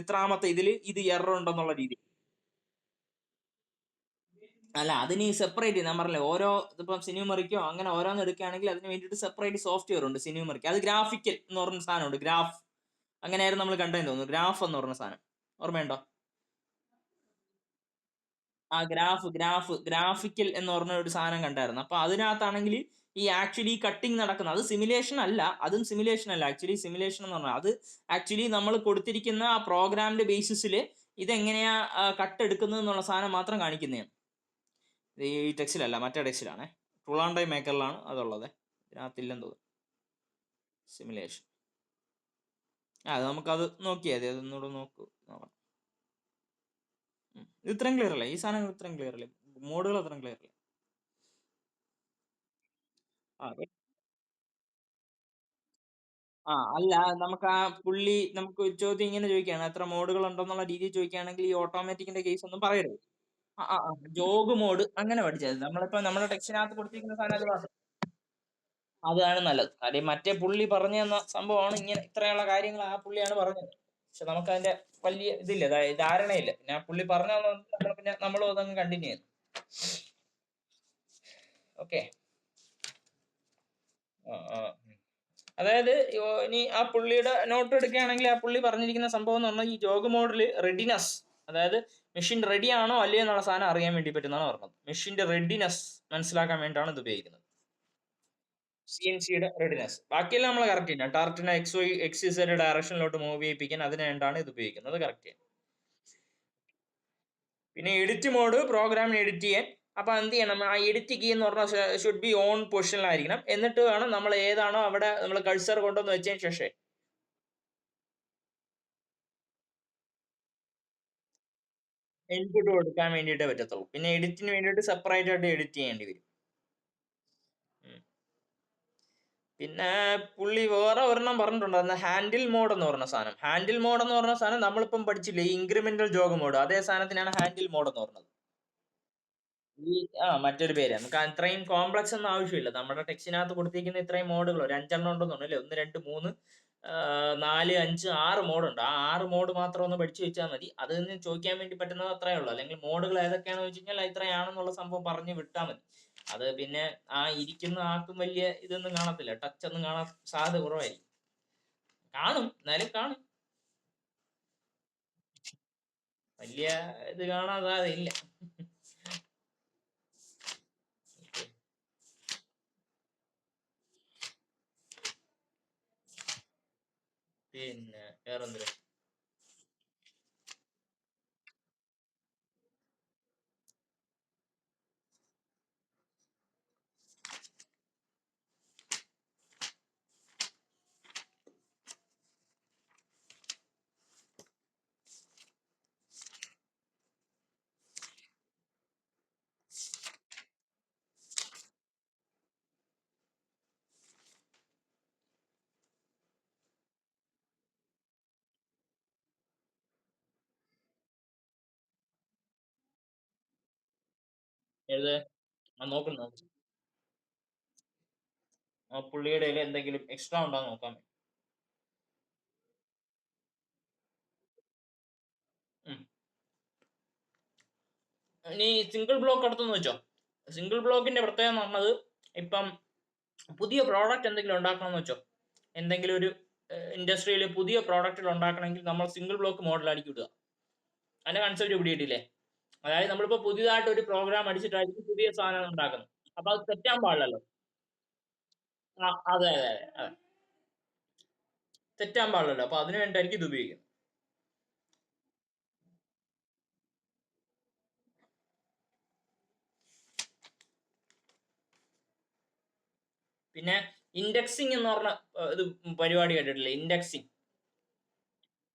ഇത്രാമത്തെ ഇതില് ഇത് എറർ ഉണ്ടെന്നുള്ള രീതി. അല്ല, അതിന് സെപ്പറേറ്റ് ഞാൻ പറഞ്ഞില്ലേ, ഓരോ ഇപ്പം സിനിമറിക്കോ അങ്ങനെ ഓരോന്ന് എടുക്കുകയാണെങ്കിൽ അതിന് വേണ്ടിയിട്ട് സെപ്പറേറ്റ് സോഫ്റ്റ്വെയർ ഉണ്ട് സിനിമറിക്ക്. അത് ഗ്രാഫിക്കൽ എന്ന് പറഞ്ഞ സാധനമുണ്ട്. ഗ്രാഫ് അങ്ങനെയായിരുന്നു നമ്മൾ കണ്ടതെന്ന് തോന്നുന്നു. ഗ്രാഫ് എന്ന് പറഞ്ഞ സാധനം ഓർമ്മയുണ്ടോ? ഗ്രാഫിക്കൽ എന്ന് പറഞ്ഞ ഒരു സാധനം കണ്ടായിരുന്നു. അപ്പൊ അതിനകത്താണെങ്കിൽ ഈ ആക്ച്വലി കട്ടിങ് നടക്കുന്നത് അത് സിമുലേഷൻ അല്ല. അതും സിമുലേഷൻ അല്ല. ആക്ച്വലി സിമുലേഷൻ എന്ന് പറഞ്ഞാൽ അത് ആക്ച്വലി നമ്മൾ കൊടുത്തിരിക്കുന്ന ആ പ്രോഗ്രാമിന്റെ ബേസിസിൽ ഇതെങ്ങനെയാ കട്ട് എടുക്കുന്നത് എന്നുള്ള സാധനം മാത്രം കാണിക്കുന്നതാണ്. ഈ ടെക്സ്റ്റിലല്ല, മറ്റേ ടെക്സ്റ്റിലാണ്. ടൂൾ ആൻഡ് ഡൈ മേക്കറിലാണ് അതുള്ളത്. ഇതിനകത്തില്ലെന്ന് തോന്നുന്നു സിമുലേഷൻ. അത് നമുക്കത് നോക്കിയാൽ മതി. അതൊന്നുകൂടെ നോക്കാം. ഇത് ഇത്രയും ക്ലിയർ അല്ലേ? ഈ സാധനങ്ങൾ ഇത്രയും ക്ലിയർ അല്ലേ? മോഡുകൾ അത്രയും ക്ലിയർ അല്ലേ? ആ അല്ല, നമുക്ക് നമുക്ക് ചോദ്യം ഇങ്ങനെ ചോദിക്കുകയാണ്, എത്ര മോഡുകൾ ഉണ്ടെന്നുള്ള രീതിയിൽ ചോദിക്കുകയാണെങ്കിൽ ഈ ഓട്ടോമാറ്റിക്കിന്റെ കേസ് ഒന്നും പറയരുത്. ജോഗ് മോഡ് അങ്ങനെ പഠിച്ചത് നമ്മളിപ്പോ നമ്മുടെ ടെക്സ്റ്റിനകത്ത് കൊടുത്തിരിക്കുന്ന സാധനം അതാണ് നല്ലത്. കാര്യം മറ്റേ പുള്ളി പറഞ്ഞു തന്ന സംഭവമാണ് ഇങ്ങനെ ഇത്രയുള്ള കാര്യങ്ങൾ ആ പുള്ളിയാണ് പറഞ്ഞത്. പക്ഷെ നമുക്ക് അതിന്റെ വലിയ ഇതില്ല, ധാരണയില്ല. പിന്നെ ആ പുള്ളി പറഞ്ഞു പിന്നെ നമ്മളും അതങ്ങ് കണ്ടിന്യൂ ചെയ്തു. ഓക്കെ. അതായത് ഇനി ആ പുള്ളിയുടെ നോട്ട് എടുക്കുകയാണെങ്കിൽ ആ പുള്ളി പറഞ്ഞിരിക്കുന്ന സംഭവം എന്ന് പറഞ്ഞാൽ ഈ ജോഗ് മോഡിൽ റെഡിനെസ്, അതായത് മെഷീൻ റെഡി ആണോ അല്ലേ എന്നുള്ള സാധനം അറിയാൻ വേണ്ടി പറ്റുന്നതാണ് പറഞ്ഞത്. മെഷീന്റെ റെഡിനെസ് മനസ്സിലാക്കാൻ വേണ്ടിയാണ് ഇത് ഉപയോഗിക്കുന്നത്. CNCയുടെ റെഡിനെസ്. ബാക്കിയെല്ലാം നമ്മൾ കറക്റ്റ് ചെയ്യാം. ടാർട്ടിനെ XYZ ഡയറക്ഷനിലോട്ട് മൂവ് ചെയ്യിപ്പിക്കാൻ അതിന് വേണ്ടിയാണ് ഇത് ഉപയോഗിക്കുന്നത്. കറക്റ്റ് ചെയ്യാം. പിന്നെ എഡിറ്റ് മോഡ് പ്രോഗ്രാം എഡിറ്റ് ചെയ്യാൻ. അപ്പൊ എന്ത് ചെയ്യണം, ആ എഡിറ്റ് കീ എന്ന് പറഞ്ഞാൽ ഷുഡ് ബി ഓൺ പൊസിഷനിലായിരിക്കണം. എന്നിട്ട് വേണം നമ്മൾ ഏതാണോ അവിടെ നമ്മൾ കഴ്സർ കൊണ്ടുവന്ന് വെച്ചതിന് ശേഷം ഇൻപുട്ട് കൊടുക്കാൻ വേണ്ടിയിട്ടേ പറ്റത്തുള്ളൂ. പിന്നെ എഡിറ്റിന് വേണ്ടിയിട്ട് സെപ്പറേറ്റ് ആയിട്ട് എഡിറ്റ് ചെയ്യേണ്ടി വരും. ഉം. പിന്നെ പുള്ളി വേറെ ഒരെണ്ണം പറഞ്ഞിട്ടുണ്ടായിരുന്നു, ഹാൻഡിൽ മോഡ് എന്ന് പറഞ്ഞ സാധനം. ഹാൻഡിൽ മോഡ് എന്ന് പറഞ്ഞ സാധനം നമ്മളിപ്പം പഠിച്ചില്ലേ, ഇൻക്രിമെന്റൽ ജോഗ് മോഡ്, അതേ സാധനത്തിനാണ് ഹാൻഡിൽ മോഡ് എന്ന് പറഞ്ഞത്. ഈ മറ്റൊരു പേര്. നമുക്ക് അത്രയും കോംപ്ലക്സ് ഒന്നും ആവശ്യമില്ല. നമ്മുടെ ടെക്സ്റ്റിനകത്ത് കൊടുത്തിരിക്കുന്ന ഇത്രയും മോഡുകൾ ഒരു 5 എണ്ണം ഉണ്ടെന്ന് തോന്നുന്നു അല്ലേ? 1, 2, 3, 4, 5, 6 മോഡുണ്ട്. ആ 6 മോഡ് മാത്രം ഒന്ന് പഠിച്ചു വെച്ചാൽ മതി. അത് നിന്ന് ചോദിക്കാൻ വേണ്ടി പറ്റുന്നത് അത്രേ ഉള്ളൂ. അല്ലെങ്കിൽ മോഡുകൾ ഏതൊക്കെയാണെന്ന് വെച്ച് കഴിഞ്ഞാൽ ഇത്രയാണെന്നുള്ള സംഭവം പറഞ്ഞു വിട്ടാൽ മതി. അത് പിന്നെ ആ ഇരിക്കുന്ന ആർക്കും വലിയ ഇതൊന്നും കാണത്തില്ല, ടച്ച് ഒന്നും കാണാൻ സാധ്യത കുറവായിരിക്കും. കാണും, എന്നാലും കാണും, വലിയ ഇത് കാണാൻ സാധ്യതയില്ല. പിന്നെ വേറെന്തിനാ? ഏത്? നോക്കുന്നു. ആ പുള്ളിയുടെ കയ്യിൽ എന്തെങ്കിലും എക്സ്ട്രാ ഉണ്ടോ എന്ന് നോക്കാൻ. ഉം. ഇനി സിംഗിൾ ബ്ലോക്ക് എടുത്തെന്ന് വെച്ചോ. സിംഗിൾ ബ്ലോക്കിന്റെ പ്രത്യേകത എന്ന് പറഞ്ഞത്, ഇപ്പം പുതിയ പ്രോഡക്റ്റ് എന്തെങ്കിലും ഉണ്ടാക്കണമെന്ന് വെച്ചോ, എന്തെങ്കിലും ഒരു ഇൻഡസ്ട്രിയിൽ പുതിയ പ്രോഡക്റ്റുകൾ ഉണ്ടാക്കണമെങ്കിൽ നമ്മൾ സിംഗിൾ ബ്ലോക്ക് മോഡലായിരിക്കും ഇടുക. അതിന്റെ കൺസെപ്റ്റ് പിടിയിട്ടില്ലേ? അതായത് നമ്മളിപ്പോ പുതിയതായിട്ട് ഒരു പ്രോഗ്രാം അടിച്ചിട്ടായിരിക്കും പുതിയ സാധനം ഉണ്ടാക്കുന്നത്. അപ്പൊ അത് തെറ്റാൻ പാടില്ലല്ലോ. അതെ അതെ അതെ അതെ, തെറ്റാൻ പാടില്ലല്ലോ. അപ്പൊ അതിനു വേണ്ടിയിട്ടായിരിക്കും ഇത് ഉപയോഗിക്കുന്നത്. പിന്നെ ഇൻഡെക്സിങ് എന്ന് പറഞ്ഞ ഇത് പരിപാടി കേട്ടിട്ടില്ലേ? ഇൻഡെക്സിങ്.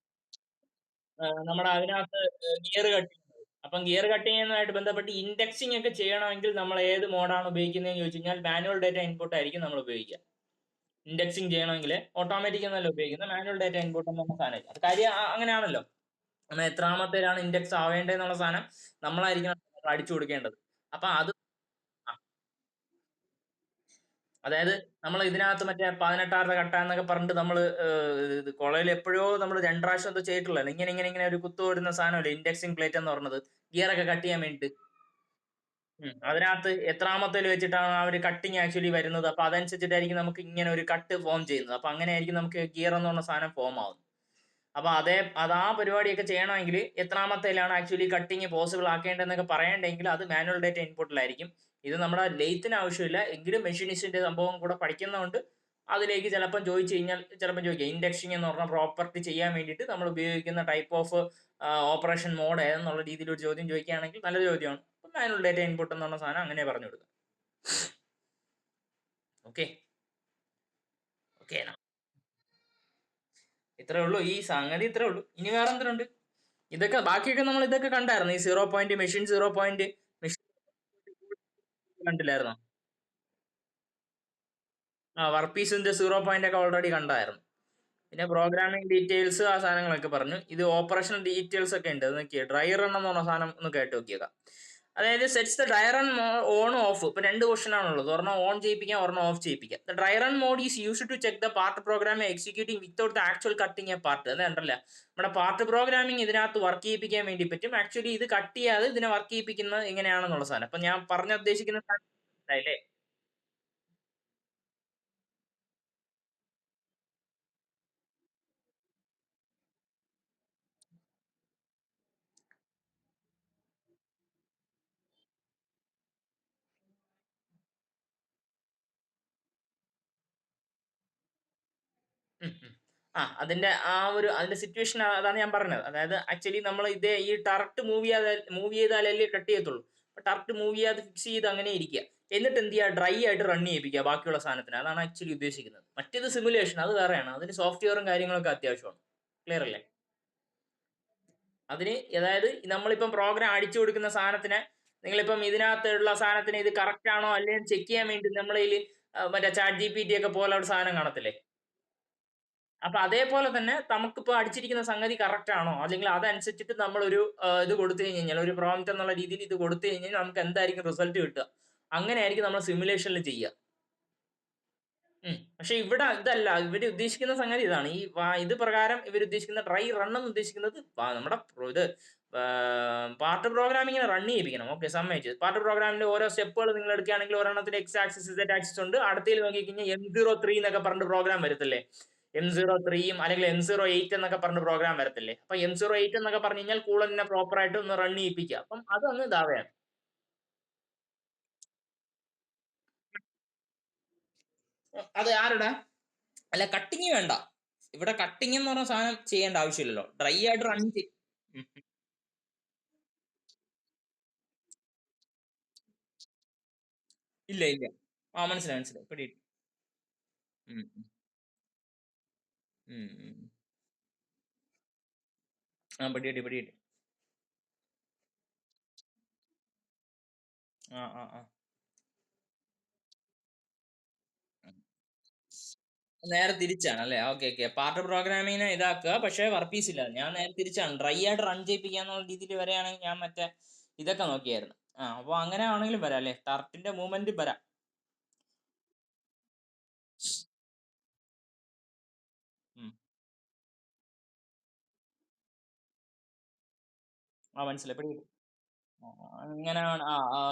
നമ്മുടെ അതിനകത്ത് ഗിയർ കട്ടിങ്. അപ്പം ഗിയർ കട്ടിങ്ങുമായിട്ട് ബന്ധപ്പെട്ട് ഇൻഡെക്സിങ് ഒക്കെ ചെയ്യണമെങ്കിൽ നമ്മൾ ഏത് മോഡാണ് ഉപയോഗിക്കുന്നതെന്ന് ചോദിച്ചു കഴിഞ്ഞാൽ മാനുവൽ ഡാറ്റ ഇൻപുട്ട് ആയിരിക്കും നമ്മൾ ഉപയോഗിക്കുക. ഇൻഡെക്സിങ് ചെയ്യണമെങ്കിൽ ഓട്ടോമാറ്റിക് എന്നല്ല ഉപയോഗിക്കുന്നത്, മാനുവൽ ഡാറ്റ ഇൻപുട്ട് എന്ന സാധനം. അത് കാര്യം അങ്ങനെയാണല്ലോ. നമ്മൾ എത്രാമത്തേലാണ് ഇൻഡെക്സ് ആവേണ്ടതെന്നുള്ള സാധനം നമ്മളായിരിക്കണം അടിച്ചു കൊടുക്കേണ്ടത്. അപ്പൊ അത് അതായത് നമ്മൾ ഇതിനകത്ത് മറ്റേ 18ാമത്തെ ഘട്ട എന്നൊക്കെ പറഞ്ഞിട്ട് നമ്മൾ കോളേജിൽ എപ്പോഴോ നമ്മൾ 2 പ്രാവശ്യം എന്തോ ചെയ്തിട്ടുള്ളതാണ്. ഇങ്ങനെ ഇങ്ങനെ ഇങ്ങനെ ഒരു കുത്തു വരുന്ന സാധനമല്ലേ ഇൻഡെക്സിങ് പ്ലേറ്റ് എന്ന് പറഞ്ഞത്, ഗിയർ ഒക്കെ കട്ട് ചെയ്യാൻ വേണ്ടിയിട്ട്. അതിനകത്ത് എത്രാമത്തേൽ വെച്ചിട്ടാണ് ആ ഒരു കട്ടിങ് ആക്ച്വലി വരുന്നത്. അപ്പൊ അതനുസരിച്ചിട്ടായിരിക്കും നമുക്ക് ഇങ്ങനെ ഒരു കട്ട് ഫോം ചെയ്യുന്നത്. അപ്പൊ അങ്ങനെയായിരിക്കും നമുക്ക് ഗിയർ എന്ന് പറഞ്ഞ സാധനം ഫോം ആവുന്നത്. അപ്പൊ ആ പരിപാടിയൊക്കെ ചെയ്യണമെങ്കിൽ എത്രാമത്തേലാണ് ആക്ച്വലി കട്ടിങ് പോസിബിൾ ആക്കേണ്ടതെന്നൊക്കെ പറയണ്ടെങ്കിൽ അത് മാനുവൽ ഡേറ്റ ഇൻപുട്ടിലായിരിക്കും. ഇത് നമ്മുടെ ലെയ്ത്തിന് ആവശ്യമില്ല, എങ്കിലും മെഷീനിസ്റ്റിന്റെ സംഭവം കൂടെ പഠിക്കുന്നതുകൊണ്ട് അതിലേക്ക് ചിലപ്പം ചോദിച്ചു കഴിഞ്ഞാൽ ചിലപ്പോൾ ചോദിക്കാം ഇൻഡെക്സിങ് എന്ന് പറഞ്ഞ പ്രോപ്പർട്ടി ചെയ്യാൻ വേണ്ടിയിട്ട് നമ്മൾ ഉപയോഗിക്കുന്ന ടൈപ്പ് ഓഫ് ഓപ്പറേഷൻ മോഡ് ഏതെന്നുള്ള രീതിയിൽ ഒരു ചോദ്യം ചോദിക്കുകയാണെങ്കിൽ നല്ലൊരു ചോദ്യമാണ്. മാനുവൽ ഡേറ്റ ഇൻപുട്ട് എന്ന് പറഞ്ഞ സാധനം അങ്ങനെ പറഞ്ഞു കൊടുക്കുക. ഓക്കെ ഓക്കെ, ഇത്രേ ഉള്ളൂ ഈ സംഗതി, ഇത്രേ ഉള്ളൂ. ഇനി വേറെ എന്തിനുണ്ട്? ഇതൊക്കെ ബാക്കിയൊക്കെ നമ്മൾ ഇതൊക്കെ കണ്ടായിരുന്നു. ഈ 0 പോയിന്റ് മെഷീൻ 0 പോയിന്റ് മെഷീൻ കണ്ടില്ലായിരുന്നോ? വർക്ക് പീസിന്റെ 0 പോയിന്റ് ഒക്കെ ഓൾറെഡി കണ്ടായിരുന്നു. പിന്നെ പ്രോഗ്രാമിംഗ് ഡീറ്റെയിൽസ് ആ സാധനങ്ങളൊക്കെ പറഞ്ഞു. ഇത് ഓപ്പറേഷണൽ ഡീറ്റെയിൽസ് ഒക്കെ ഉണ്ട്. അത് നോക്കിയേ, ഡ്രൈ റൺ എന്ന് പറഞ്ഞ സാധനം ഒന്ന് കേട്ട് നോക്കിയേക്കാം. അതായത് sets the dry run on off. ഇപ്പൊ 2 ക്വസ്റ്റൻ ആണുള്ളത്, ഒരെണ്ണം ഓൺ ചെയ്യിപ്പിക്കാം, ഒരെണ്ണം ഓഫ് ചെയ്യിപ്പിക്കാം. The dry run mode is used to check the part program executing without the actual cutting a part. അത് കണ്ടല്ല, നമ്മുടെ പാർട്ട് പ്രോഗ്രാമിംഗ് ഇതിനകത്ത് വർക്ക് ചെയ്യിപ്പിക്കാൻ വേണ്ടി പറ്റും. ആക്ച്വലി ഇത് കട്ട് ചെയ്യാതെ ഇതിനെ വർക്ക് ചെയ്യിപ്പിക്കുന്നത് എങ്ങനെയാണെന്നുള്ള സാധനം. അപ്പൊ ഞാൻ പറഞ്ഞ ഉദ്ദേശിക്കുന്ന സാധനം അതിന്റെ അതിന്റെ സിറ്റുവേഷൻ അതാണ് ഞാൻ പറഞ്ഞത്. അതായത് ആക്ച്വലി നമ്മൾ ഈ ടർട്ട് മൂവ് ചെയ്താലല്ലേ കട്ട് ചെയ്യത്തുള്ളൂ. അപ്പൊ ടർട്ട് മൂവ് ചെയ്യാതെ ഫിക്സ് ചെയ്ത് അങ്ങനെ ഇരിക്കുക. എന്നിട്ട് എന്ത് ചെയ്യുക, ഡ്രൈ ആയിട്ട് റൺ ചെയ്യിപ്പിക്കുക ബാക്കിയുള്ള സാധനത്തിന്. അതാണ് ആക്ച്വലി ഉദ്ദേശിക്കുന്നത്. മറ്റേത് സിമുലേഷൻ, അത് വേറെയാണ്. അതിന് സോഫ്റ്റ്വെയറും കാര്യങ്ങളൊക്കെ അത്യാവശ്യമാണ്. ക്ലിയർ അല്ലേ? അതിന് അതായത് നമ്മളിപ്പം പ്രോഗ്രാം അടിച്ചു കൊടുക്കുന്ന സാധനത്തിന്, നിങ്ങളിപ്പം ഇതിനകത്തുള്ള സാധനത്തിന് ഇത് കറക്റ്റ് ആണോ അല്ലെങ്കിൽ ചെക്ക് ചെയ്യാൻ വേണ്ടി നമ്മളതിൽ മറ്റേ ചാറ്റ് GPT ഒക്കെ പോലെ ഒരു സാധനം കാണത്തില്ലേ? അപ്പൊ അതേപോലെ തന്നെ നമുക്കിപ്പോ അടിച്ചിരിക്കുന്ന സംഗതി കറക്റ്റ് ആണോ, അല്ലെങ്കിൽ അതനുസരിച്ചിട്ട് നമ്മളൊരു ഇത് കൊടുത്തു കഴിഞ്ഞാൽ, ഒരു പ്രോംപ്റ്റ് എന്നുള്ള രീതിയിൽ ഇത് കൊടുത്തു കഴിഞ്ഞാൽ നമുക്ക് എന്തായിരിക്കും റിസൾട്ട് കിട്ടുക, അങ്ങനെയായിരിക്കും നമ്മൾ സിമുലേഷനിൽ ചെയ്യുക. പക്ഷെ ഇവിടെ ഇതല്ല. ഇവര് ഉദ്ദേശിക്കുന്ന സംഗതി ഇതാണ്. ഇത് പ്രകാരം ഇവർ ഉദ്ദേശിക്കുന്ന ഡ്രൈ റൺ എന്ന് ഉദ്ദേശിക്കുന്നത് നമ്മുടെ ഇത് പാർട്ട് പ്രോഗ്രാമിങ്ങിനെ റൺ ചെയ്യിപ്പിക്കണം. ഓക്കെ, സമ്മതിച്ചു. പാർട്ട് പ്രോഗ്രാമിന്റെ ഓരോ സ്റ്റെപ്പുകൾ നിങ്ങൾ എടുക്കുകയാണെങ്കിൽ ഒരെണ്ണത്തിന് എക്സ് ആക്സിസ് ഇസഡ് ആക്സിസ് ഉണ്ട്. അടുത്തതിൽ നോക്കിക്കഴിഞ്ഞാൽ M03 എന്നൊക്കെ പറഞ്ഞിട്ട് പ്രോഗ്രാം വരത്തില്ലേ? M03യും അല്ലെങ്കിൽ M08 എന്നൊക്കെ പറഞ്ഞിട്ട് പ്രോഗ്രാം വരത്തില്ലേ? അപ്പൊ M08 എന്നൊക്കെ പറഞ്ഞു കഴിഞ്ഞാൽ കൂളന്റിനെ പ്രോപ്പർ ആയിട്ട് ഒന്ന് റൺ ചെയ്യിപ്പിക്കുക. അപ്പം അതൊന്ന് ഇതാവുകയാണ്. അത് ആരുടെ? അല്ല, കട്ടിങ് വേണ്ട. ഇവിടെ കട്ടിങ് എന്ന് പറഞ്ഞ സാധനം ചെയ്യേണ്ട ആവശ്യമില്ലല്ലോ. ഡ്രൈ ആയിട്ട് റൺ ചെയ്യും. ഇല്ല ഇല്ല. മനസ്സിലായി മനസ്സിലായി. പിടികിട്ടി. ഉം, ഉം, ഉം, ഉം. പിടികിട്ടി പിടികിട്ടി. ആ ആ ആ നേരെ തിരിച്ചാണ് അല്ലേ? Okay okay. പാർട്ട് പ്രോഗ്രാമിങ്ങിനെ ഇതാക്കുക, പക്ഷെ വർക്ക് പീസ് ഇല്ല. ഞാൻ നേരെ തിരിച്ചാണ്. ഡ്രൈ ആയിട്ട് റൺ ചെയ്യിപ്പിക്കുക എന്നുള്ള രീതിയിൽ വരെയാണെങ്കിൽ ഞാൻ മറ്റേ ഇതൊക്കെ നോക്കിയായിരുന്നു. അപ്പൊ അങ്ങനെ ആണെങ്കിലും വരാം അല്ലേ? ടർട്ടിന്റെ മൂവ്മെന്റ് വരാം. ഉം. മനസ്സിലായി. പിടികിട്ടി. അങ്ങനെയാണ്.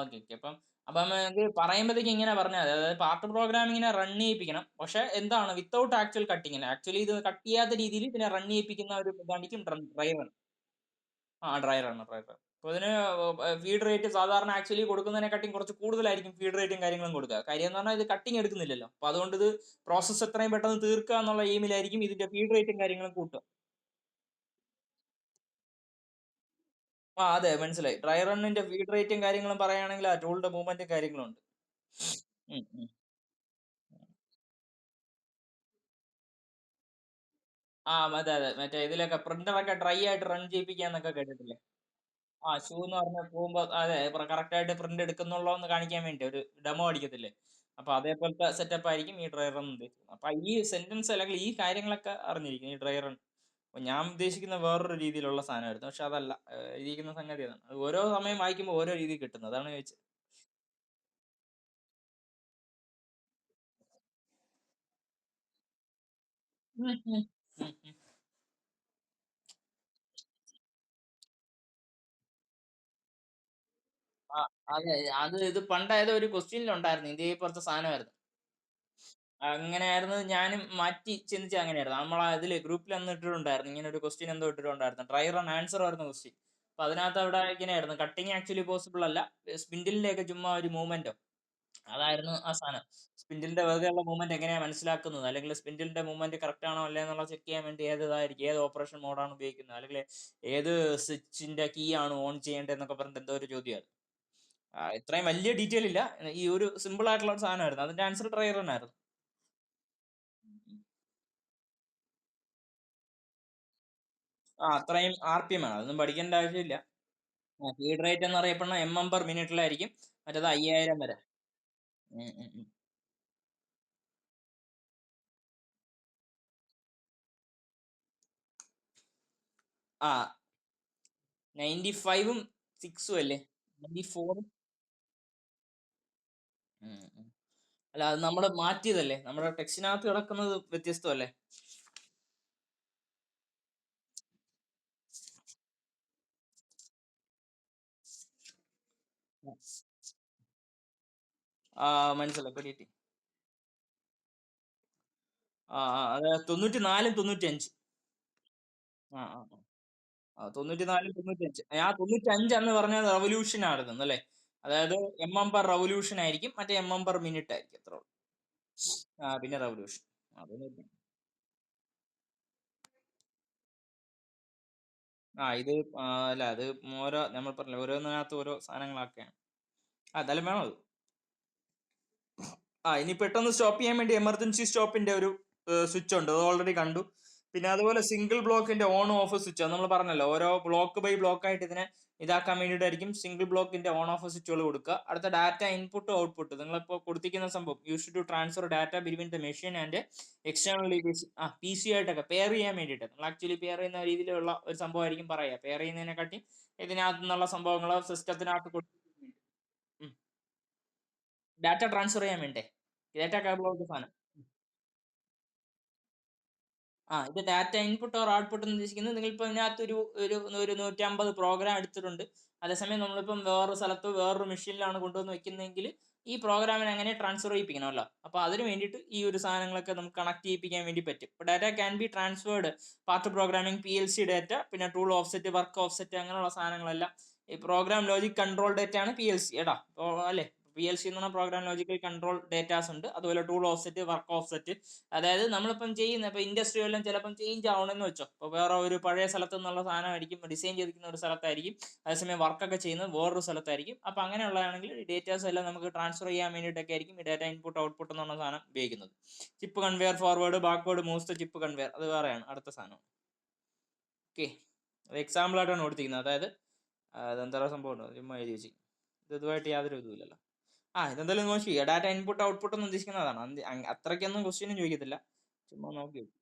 Okay okay. അപ്പം നമുക്ക് പറയുമ്പോഴത്തേക്ക് ഇങ്ങനെ പറഞ്ഞാൽ മതി. അതായത് പാർട്ട് പ്രോഗ്രാമിങ്ങിനെ റൺ ചെയ്യിപ്പിക്കണം. പക്ഷെ എന്താണ്, വിത്തൗട്ട് ആക്ച്വൽ കട്ടിങ്. ആക്ച്വലി ഇത് കട്ട് ചെയ്യാത്ത രീതിയിൽ ഇതിനെ റൺ ചെയ്യിപ്പിക്കുന്ന ഒരു ഇതായിരിക്കും dry run. Dry run dry run. അപ്പൊ ഇതിന് ഫീഡ് റേറ്റ് സാധാരണ ആക്ച്വലി കൊടുക്കുന്നതിനെക്കാട്ടിയും കുറച്ച് കൂടുതലായിരിക്കും ഫീഡ് റേറ്റും കാര്യങ്ങളും കൊടുക്കുക. കാര്യം എന്ന് പറഞ്ഞാൽ ഇത് കട്ടിങ് എടുക്കുന്നില്ലല്ലോ. അപ്പൊ അതുകൊണ്ട് ഇത് പ്രോസസ്സ് എത്രയും പെട്ടെന്ന് തീർക്കുക എന്നുള്ള എയിമിലായിരിക്കും ഇതിന്റെ ഫീഡ് റേറ്റും കാര്യങ്ങളും കൂട്ടുക. അതെ, മനസ്സിലായി. ഡ്രൈ റണ്ണിന്റെ ഫീഡ് റേറ്റും കാര്യങ്ങളും പറയുകയാണെങ്കിൽ ആ ടൂളിന്റെ മൂവ്മെന്റും കാര്യങ്ങളും ഉണ്ട്. ഉം, ഉം. അതെ അതെ. മറ്റേ ഇതിലൊക്കെ പ്രിന്ററൊക്കെ ഡ്രൈ ആയിട്ട് റൺ ചെയ്യിപ്പിക്കാന്നൊക്കെ കേട്ടിട്ടില്ലേ? ഷൂ എന്ന് പറഞ്ഞ പോകുമ്പോ അതെ കറക്റ്റ് ആയിട്ട് പ്രിന്റ് എടുക്കുന്നുള്ളോന്ന് കാണിക്കാൻ വേണ്ടി ഒരു ഡെമോ അടിക്കത്തില്ലേ? അപ്പൊ അതേപോലത്തെ സെറ്റപ്പ് ആയിരിക്കും ഈ ഡ്രൈ റൺ ഉദ്ദേശിക്കുന്നത്. അപ്പൊ ഈ സെന്റൻസ് അല്ലെങ്കിൽ ഈ കാര്യങ്ങളൊക്കെ അറിഞ്ഞിരിക്കും ഈ ഡ്രൈ റൺ. അപ്പൊ ഞാൻ ഉദ്ദേശിക്കുന്ന വേറൊരു രീതിയിലുള്ള സാധനമായിരുന്നു. പക്ഷെ അതല്ല. എഴുതിയിരിക്കുന്ന സംഗതി അതാണ്. അത് ഓരോ സമയം വായിക്കുമ്പോൾ ഓരോ രീതി കിട്ടുന്നത്. അതാണ് ചോദിച്ചത്. ഉം, ഉം, ഉം, ഉം. ആ, അതെ. ഇത് പണ്ടേതോ ഒരു ക്വസ്റ്റ്യനിൽ ഉണ്ടായിരുന്നു. ഇതേപോലത്തെ സാധനമായിരുന്നു. അങ്ങനെയായിരുന്നു. ഞാനും മാറ്റി ചിന്തിച്ചത് അങ്ങനെയായിരുന്നു. ഇതില് ഗ്രൂപ്പിൽ അന്ന് ഇട്ടിട്ടുണ്ടായിരുന്നു. ഇങ്ങനെ ഒരു ക്വസ്റ്റ്യൻ എന്തോ ഇട്ടിട്ടുണ്ടായിരുന്നു. ട്രൈ റൺ ആൻസർ ആയിരുന്നു ക്വസ്റ്റ്യൻ. അപ്പൊ അതിനകത്ത് അവിടെ ഇങ്ങനെയായിരുന്നു, കട്ടിങ് ആക്ച്വലി പോസിബിൾ അല്ല. സ്പിൻഡിലിന്റെ ഒക്കെ ചുമ്മാ ഒരു മൂവ്മെന്റോ അതായിരുന്നു ആ സാധനം. സ്പിൻഡിലിന്റെ വെറുതെയുള്ള മൂവ്മെന്റ് എങ്ങനെയാ മനസ്സിലാക്കുന്നത്, അല്ലെങ്കിൽ സ്പിൻഡിലിന്റെ മൂവ്മെന്റ് കറക്റ്റ് ആണോ അല്ലേ എന്നുള്ള ചെക്ക് ചെയ്യാൻ വേണ്ടി ഏത് ഓപ്പറേഷൻ മോഡാണ് ഉപയോഗിക്കുന്നത്, അല്ലെങ്കിൽ ഏത് സ്വിച്ചിന്റെ കീ ആണ് ഓൺ ചെയ്യേണ്ടത് എന്നൊക്കെ പറഞ്ഞിട്ട് എന്തോ ഒരു ചോദ്യമായിരുന്നു. ഇത്രയും വലിയ ഡീറ്റെയിൽ ഇല്ല. ഈ ഒരു സിമ്പിൾ ആയിട്ടുള്ള ഒരു സാധനമായിരുന്നു. അതിന്റെ ആൻസർ ട്രൈ റൺ ആയിരുന്നു. അത്രയും RPM ആണ്. അതൊന്നും പഠിക്കേണ്ട ആവശ്യമില്ല. ഫീഡ് റേറ്റ് എന്ന് അറിയപ്പെടുന്ന MM per മിനിറ്റിലായിരിക്കും. മറ്റേത് 5000 വരെ. ഉം, ഉം, ഉം. ആ 95ഉം 6ഉം അല്ലേ? 94ഉം. അല്ല, അത് നമ്മള് മാറ്റിയതല്ലേ? നമ്മുടെ ടെക്സ്റ്റിനകത്ത് കിടക്കുന്നത് വ്യത്യസ്തമല്ലേ? മനസ്സിലായി. പിടികിട്ടി. അത് 94ഉം 95. ആ ആ ആ. 94ഉം 95. 95 എന്ന് പറഞ്ഞത് റവല്യൂഷൻ ആയിരുന്നു അല്ലേ? അതായത് MM per revolution ആയിരിക്കും. മറ്റേ MM per minute ആയിരിക്കും. അത്രേ ഉള്ളൂ. പിന്നെ റവല്യൂഷൻ. അതൊന്നും ഇത് അല്ല അത് ഓരോ നമ്മൾ പറഞ്ഞില്ല ഓരോന്നിനകത്ത് ഓരോ സാധനങ്ങളൊക്കെയാണ്. എന്തായാലും വേണം അത്. ഇനി പെട്ടെന്ന് സ്റ്റോപ്പ് ചെയ്യാൻ വേണ്ടി എമർജൻസി സ്റ്റോപ്പിന്റെ ഒരു സ്വിച്ച് ഉണ്ട്, അത് ഓൾറെഡി കണ്ടു. പിന്നെ അതുപോലെ സിംഗിൾ ബ്ലോക്കിന്റെ ഓൺ ഓഫ് സ്വിച്ച്, അത് നമ്മൾ പറഞ്ഞല്ലോ ഓരോ ബ്ലോക്ക് ബൈ ബ്ലോക്ക് ആയിട്ട് ഇതിനെ ഇതാക്കാൻ വേണ്ടിയിട്ടായിരിക്കും സിംഗിൾ ബ്ലോക്കിന്റെ ഓൺ ഓഫ് സ്വിച്ചുകൾ കൊടുക്കുക. അടുത്ത ഡാറ്റ ഇൻപുട്ട് ഔട്ട്പുട്ട്, നിങ്ങളിപ്പോൾ കൊടുത്തിരിക്കുന്ന സംഭവം use to transfer data between the machine and externally P C ആയിട്ടൊക്കെ പെയർ ചെയ്യാൻ വേണ്ടിയിട്ട്, നമ്മൾ ആക്ച്വലി പെയർ ചെയ്യുന്ന രീതിയിലുള്ള ഒരു സംഭവമായിരിക്കും പറയുക. പെയർ ചെയ്യുന്നതിനെക്കാട്ടി ഇതിനകത്ത് നിന്നുള്ള സംഭവങ്ങൾ സിസ്റ്റത്തിനകത്ത് കൊടുക്കും. ഡാറ്റ ട്രാൻസ്ഫർ ചെയ്യാൻ വേണ്ടേ, ഡാറ്റ കേബിൾ ഔട്ട് സാധനം. ഇത് ഡാറ്റ ഇൻപുട്ട് ഓർ ഔട്ട്പുട്ട് എന്ന് ഉദ്ദേശിക്കുന്നത് നിങ്ങളിപ്പോൾ ഇതിനകത്ത് ഒരു ഒരു ഒരു 150 പ്രോഗ്രാം എടുത്തിട്ടുണ്ട്. അതേസമയം നമ്മളിപ്പം വേറൊരു സ്ഥലത്ത് വേറൊരു മെഷീനിലാണ് കൊണ്ടുവന്ന് വെക്കുന്നതെങ്കിൽ ഈ പ്രോഗ്രാമിനെ അങ്ങനെ ട്രാൻസ്ഫർ ചെയ്യിപ്പിക്കണമല്ലോ. അപ്പോൾ അതിന് വേണ്ടിയിട്ട് ഈ ഒരു സാധനങ്ങളൊക്കെ നമുക്ക് കണക്ട് ചെയ്യിപ്പിക്കാൻ വേണ്ടി പറ്റും. ഇപ്പോൾ data can be transferred part programming PLC data, പിന്നെ ടൂൾ ഓഫ്സെറ്റ്, വർക്ക് ഓഫ്സെറ്റ്, അങ്ങനെയുള്ള സാധനങ്ങളെല്ലാം ഈ പ്രോഗ്രാം ലോജിക് കൺട്രോൾ ഡാറ്റ ആണ് PLC എടാ. അല്ലേ, PLC എന്ന് പറഞ്ഞാൽ പ്രോഗ്രാം ലോജിക്കൽ കൺട്രോൾ ഡേറ്റാസ് ഉണ്ട്. അതുപോലെ ടൂൾ ഓഫ്സെറ്റ്, വർക്ക് ഓഫ്സെറ്റ്. അതായത് നമ്മളിപ്പം ചെയ്യുന്ന ഇപ്പൊ ഇൻഡസ്ട്രി എല്ലാം ചിലപ്പം ചേഞ്ച് ആവണമെന്ന് വെച്ചോ, ഇപ്പോൾ വേറെ ഒരു പഴയ സ്ഥലത്ത് നിന്നുള്ള സാധനമായിരിക്കും ഡിസൈൻ ചെയ്തിരിക്കുന്ന ഒരു സ്ഥലത്തായിരിക്കും, അതേസമയം വർക്കൊക്കെ ചെയ്യുന്നത് വേറൊരു സ്ഥലത്തായിരിക്കും. അപ്പോൾ അങ്ങനെയുള്ളതാണെങ്കിൽ ഡേറ്റാസ് എല്ലാം നമുക്ക് ട്രാൻസ്ഫർ ചെയ്യാൻ വേണ്ടിയിട്ടൊക്കെ ആയിരിക്കും ഈ ഡാറ്റ ഇൻപുട്ട് ഔട്ട്പുട്ട് എന്ന് പറഞ്ഞ സാധനം ഉപയോഗിക്കുന്നത്. Chip conveyor, forward, backward moves the chip conveyor, അത് വേറെയാണ് അടുത്ത സാധനം. ഓക്കെ, അത് എക്സാമ്പിൾ ആയിട്ടാണ് കൊടുത്തിരിക്കുന്നത്. അതായത് അതെന്താ സംഭവം ഉണ്ടോ ചുമ്മാ എഴുതി വെച്ച്, ഇതുമായിട്ട് യാതൊരു ഇതുമില്ലല്ലോ. ഇതെന്തായാലും നോക്കി ഡാറ്റ ഇൻപുട്ട് ഔട്ട്പുട്ട് എന്ന് ഉദ്ദേശിക്കുന്നതാണ്. അത്രയ്ക്കൊന്നും ക്വസ്റ്റ്യനും ചോദിക്കത്തില്ല, ചുമ്മാ നോക്കി വെക്കും.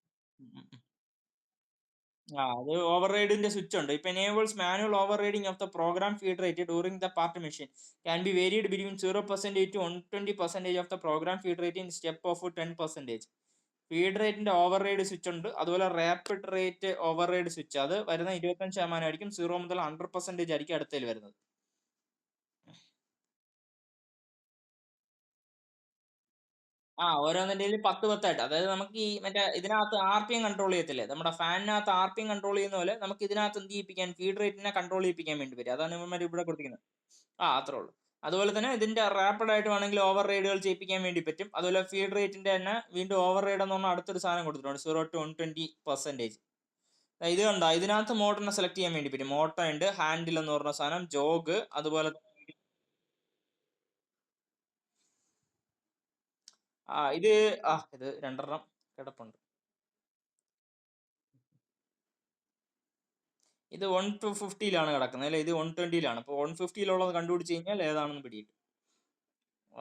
അത് ഓവർ റൈഡിന്റെ സ്വിച്ച് ഉണ്ട്. ഇപ്പൊ enables manual overriding of the program feed rate during the part machine can be varied between 0% to 120% of the program feed rate in step of 10%. Feed റേറ്റിന്റെ ഓവർ റൈഡ് സ്വിച്ച് ഉണ്ട്. അതുപോലെ rapid rate override switch, അത് വരുന്ന 25% ആയിരിക്കും. 0 മുതൽ 100% ആയിരിക്കും അടുത്തതിൽ വരുന്നത്. ഓരോന്നിന്റെ 10 അതായത് നമുക്ക് ഈ മറ്റേ ഇതിനകത്ത് RPM കൺട്രോൾ ചെയ്യത്തില്ലേ, നമ്മുടെ ഫാനിനകത്ത് RPM കൺട്രോൾ ചെയ്യുന്ന പോലെ നമുക്ക് ഇതിനകത്ത് എന്ത് ചെയ്യിപ്പിക്കാൻ, ഫീഡ് റേറ്റിനെ കൺട്രോൾ ചെയ്യിപ്പിക്കാൻ വേണ്ടി വരും. അതാണ് ഇവന്മാർ ഇവിടെ കൊടുത്തിരിക്കുന്നത്. അത്രേ ഉള്ളൂ. അതുപോലെ തന്നെ ഇതിന്റെ റാപ്പിഡ് ആയിട്ട് വേണമെങ്കിൽ ഓവർ റൈഡുകൾ ചെയ്യിപ്പിക്കാൻ വേണ്ടി പറ്റും. അതുപോലെ ഫീഡ് റേറ്റിന്റെ തന്നെ വീണ്ടും ഓവർ റൈഡ് എന്ന് പറഞ്ഞാൽ അടുത്തൊരു സാധനം കൊടുത്തിട്ടുണ്ട്, 0 to 120%. ഇത് കണ്ടോ, ഇതിനകത്ത് മോട്ടറിനെ സെലക്ട് ചെയ്യാൻ വേണ്ടി പറ്റും. മോട്ടർ ഉണ്ട്, ഹാൻഡിൽ എന്ന് പറഞ്ഞ സാധനം, ജോഗ്, അതുപോലെ ഇത് ഇത് രണ്ടെണ്ണം കിടപ്പുണ്ട്. ഇത് 1 to 50 കിടക്കുന്നത് അല്ലെ, ഇത് 120. അപ്പോൾ 150 കണ്ടുപിടിച്ച് കഴിഞ്ഞാൽ ഏതാണെന്ന് പിടിയിട്ടു.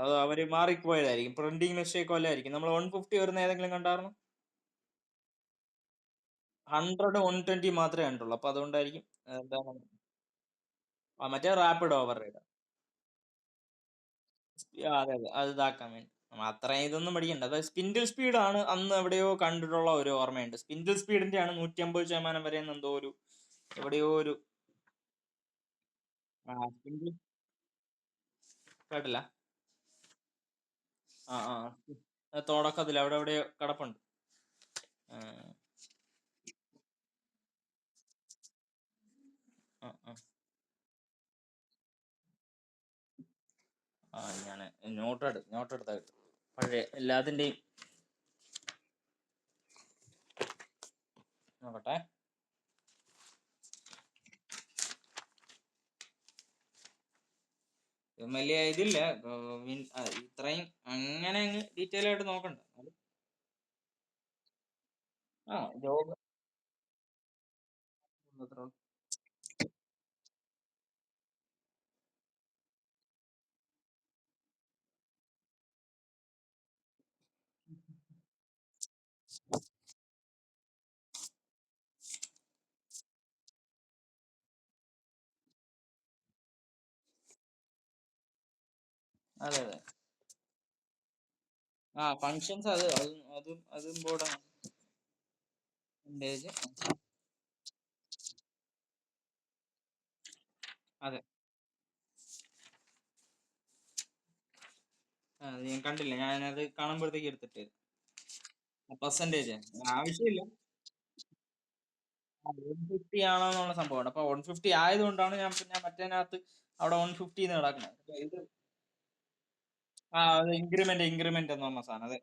അത് അവര് മാറിപ്പോയതായിരിക്കും, പ്രിന്റിംഗ് മിസ്റ്റേക്ക് വല്ല ആയിരിക്കും. നമ്മൾ 150 വരുന്ന ഏതെങ്കിലും കണ്ടായിരുന്നു? 100, 120 മാത്രമേ കണ്ടുള്ളൂ. അപ്പൊ അതുകൊണ്ടായിരിക്കും എന്താണ് മറ്റേ റാപ്പിഡ് ഓവർ റൈഡ്. അതെ അതെ, അത് ഇതാക്കാൻ വേണ്ടി അത്രയും ഇതൊന്നും പഠിക്കണ്ട. അതായത് സ്പിൻഡിൽ സ്പീഡ് ആണ് അന്ന് എവിടെയോ കണ്ടിട്ടുള്ള ഒരു ഓർമ്മയുണ്ട്. സ്പിൻഡിൽ സ്പീഡിന്റെ ആണ് 150% വരെ എന്തോ ഒരു എവിടെയോ ഒരു സ്പിൻഡിൽ കേട്ടില്ല. ആ തുടക്കത്തിൽ അവിടെ എവിടെയോ കിടപ്പുണ്ട്. ആ ആ ആ ഞാൻ നോട്ടെടുത്താ കിട്ടും പഴയ എല്ലാത്തിന്റെയും. നോക്കട്ടെ. വലിയ ഇതില്ല, ഇത്രയും അങ്ങനെ അങ്ങ് ഡീറ്റെയിൽ ആയിട്ട് നോക്കണ്ട. ജോബ് അതെ അതെ. ഫങ്ഷൻസ് അതും ഇമ്പോർട്ടൻ്റ്. അതെ, ഞാൻ കണ്ടില്ല, ഞാനത് കാണുമ്പോഴത്തേക്ക് എടുത്തിട്ട് പെർസെന്റേജ് ആവശ്യമില്ല. 150 ആണോ എന്നുള്ള സംഭവമാണ്. അപ്പൊ 150 ആയതുകൊണ്ടാണ് ഞാൻ പിന്നെ മറ്റേനകത്ത് അവിടെ 150 കിടക്കുന്നത്. ഇത് അത് ഇൻക്രിമെന്റ് എന്ന് പറഞ്ഞ സാധനം. അതെ.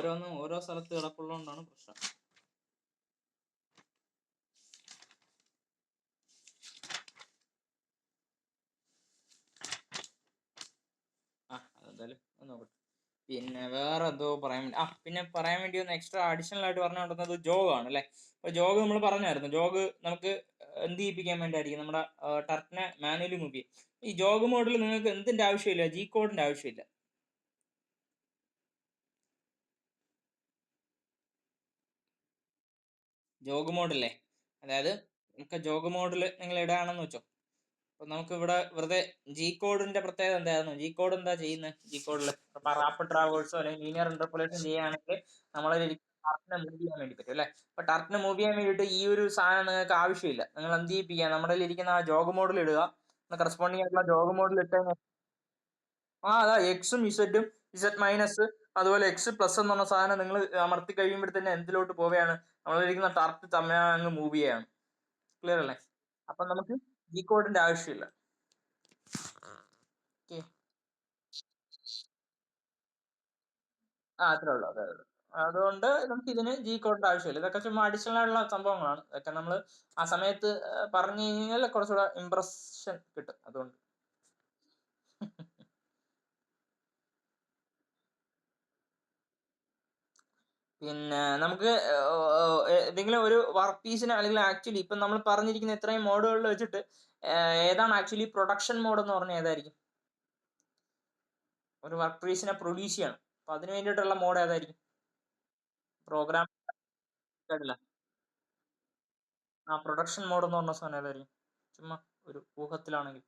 ഓരോന്നും ഓരോ സ്ഥലത്ത് കിടപ്പുള്ളതുകൊണ്ടാണ് പ്രശ്നം. അതെന്തായാലും നോക്കട്ടെ. പിന്നെ വേറെ എന്തോ പറയാൻ വേണ്ടി പിന്നെ പറയാൻ വേണ്ടി ഒന്ന് എക്സ്ട്രാ അഡീഷണൽ ആയിട്ട് പറഞ്ഞുകൊണ്ടിരുന്നത് ജോഗ് ആണ് അല്ലെ. അപ്പൊ ജോഗ് നമ്മൾ പറഞ്ഞായിരുന്നു, ജോഗ് നമുക്ക് എന്ത് ചെയ്യിപ്പിക്കാൻ വേണ്ടിയായിരിക്കും, നമ്മുടെ ടർക്കിനെ മാനുവലി മൂവ് ചെയ്യും. ഈ ജോഗ് മോഡിൽ നിങ്ങൾക്ക് എന്തിന്റെ ആവശ്യമില്ല, ജി കോഡിന്റെ ആവശ്യമില്ല. ജോഗ് മോഡല്ലേ, അതായത് നമുക്ക് ജോഗ് മോഡിൽ നിങ്ങൾ ഇടുകയാണെന്ന് വെച്ചോ. അപ്പൊ നമുക്ക് ഇവിടെ വെറുതെ ജി കോഡിന്റെ പ്രത്യേകത എന്തായിരുന്നു, ജി കോഡ് എന്താ ചെയ്യുന്നത്, ജി കോഡിൽ റാപ്പിഡ് ട്രാവേഴ്സോ അല്ലെങ്കിൽ ലീനിയർ ഇന്റർപോളേഷൻ ചെയ്യുകയാണെങ്കിൽ നമ്മളെ ടർക്കിനെ മൂവ് ചെയ്യാൻ വേണ്ടി പറ്റും അല്ലെ. അപ്പൊ ടർക്കിനെ മൂവ് ചെയ്യാൻ വേണ്ടിയിട്ട് ഈ ഒരു സാധനം നിങ്ങൾക്ക് ആവശ്യമില്ല. നിങ്ങൾ എന്ത് ചെയ്യിപ്പിക്കുക, നമ്മുടെ ഇരിക്കുന്ന ആ ജോഗ് മോഡിൽ ഇടുക, കറസ്പോണ്ടിങ് ആയിട്ടുള്ള ജോഗ് മോഡിൽ ഇട്ട് അതാ എക്സും ഇസഡും, ഇസഡ് മൈനസ് അതുപോലെ എക്സ് പ്ലസ് എന്ന് പറഞ്ഞ സാധനം നിങ്ങൾ അമർത്തി കഴിയുമ്പോഴത്തന്നെ എന്തിലോട്ട് പോവുകയാണ്, നമ്മളിരിക്കുന്ന ടർക്ക് തമ്മിൽ അങ്ങ് മൂവ് ചെയ്യാണ്. ക്ലിയർ അല്ലേ. അപ്പൊ നമുക്ക് ജി കോഡിന്റെ ആവശ്യമില്ല. ഓക്കെ, അത്രേ ഉള്ളൂ, അത്രേ ഉള്ളൂ. അതുകൊണ്ട് നമുക്ക് ഇതിന് ജി കോഡിന്റെ ആവശ്യമില്ല. ഇതൊക്കെ ചുമ്മാ അഡീഷണൽ ആയിട്ടുള്ള സംഭവങ്ങളാണ്. ഇതൊക്കെ നമ്മൾ ആ സമയത്ത് പറഞ്ഞു കഴിഞ്ഞാൽ കുറച്ചുകൂടെ ഇംപ്രഷൻ കിട്ടും, അതുകൊണ്ട്. പിന്നെ നമുക്ക് ഏതെങ്കിലും ഒരു വർക്ക് പീസിന്, അല്ലെങ്കിൽ ആക്ച്വലി ഇപ്പം നമ്മൾ പറഞ്ഞിരിക്കുന്ന ഇത്രയും മോഡുകളിൽ വെച്ചിട്ട് ഏതാണ് ആക്ച്വലി പ്രൊഡക്ഷൻ മോഡ് എന്ന് പറഞ്ഞാൽ ഏതായിരിക്കും? ഒരു വർക്ക് പീസിനെ പ്രൊഡ്യൂസ് ചെയ്യണം, അപ്പൊ അതിന് വേണ്ടിയിട്ടുള്ള മോഡ് ഏതായിരിക്കും? പ്രോഗ്രാം പ്രൊഡക്ഷൻ മോഡ് എന്ന് പറഞ്ഞ സാധനം ഏതായിരിക്കും? ചുമ്മാ ഒരു ഊഹത്തിലാണെങ്കിൽ.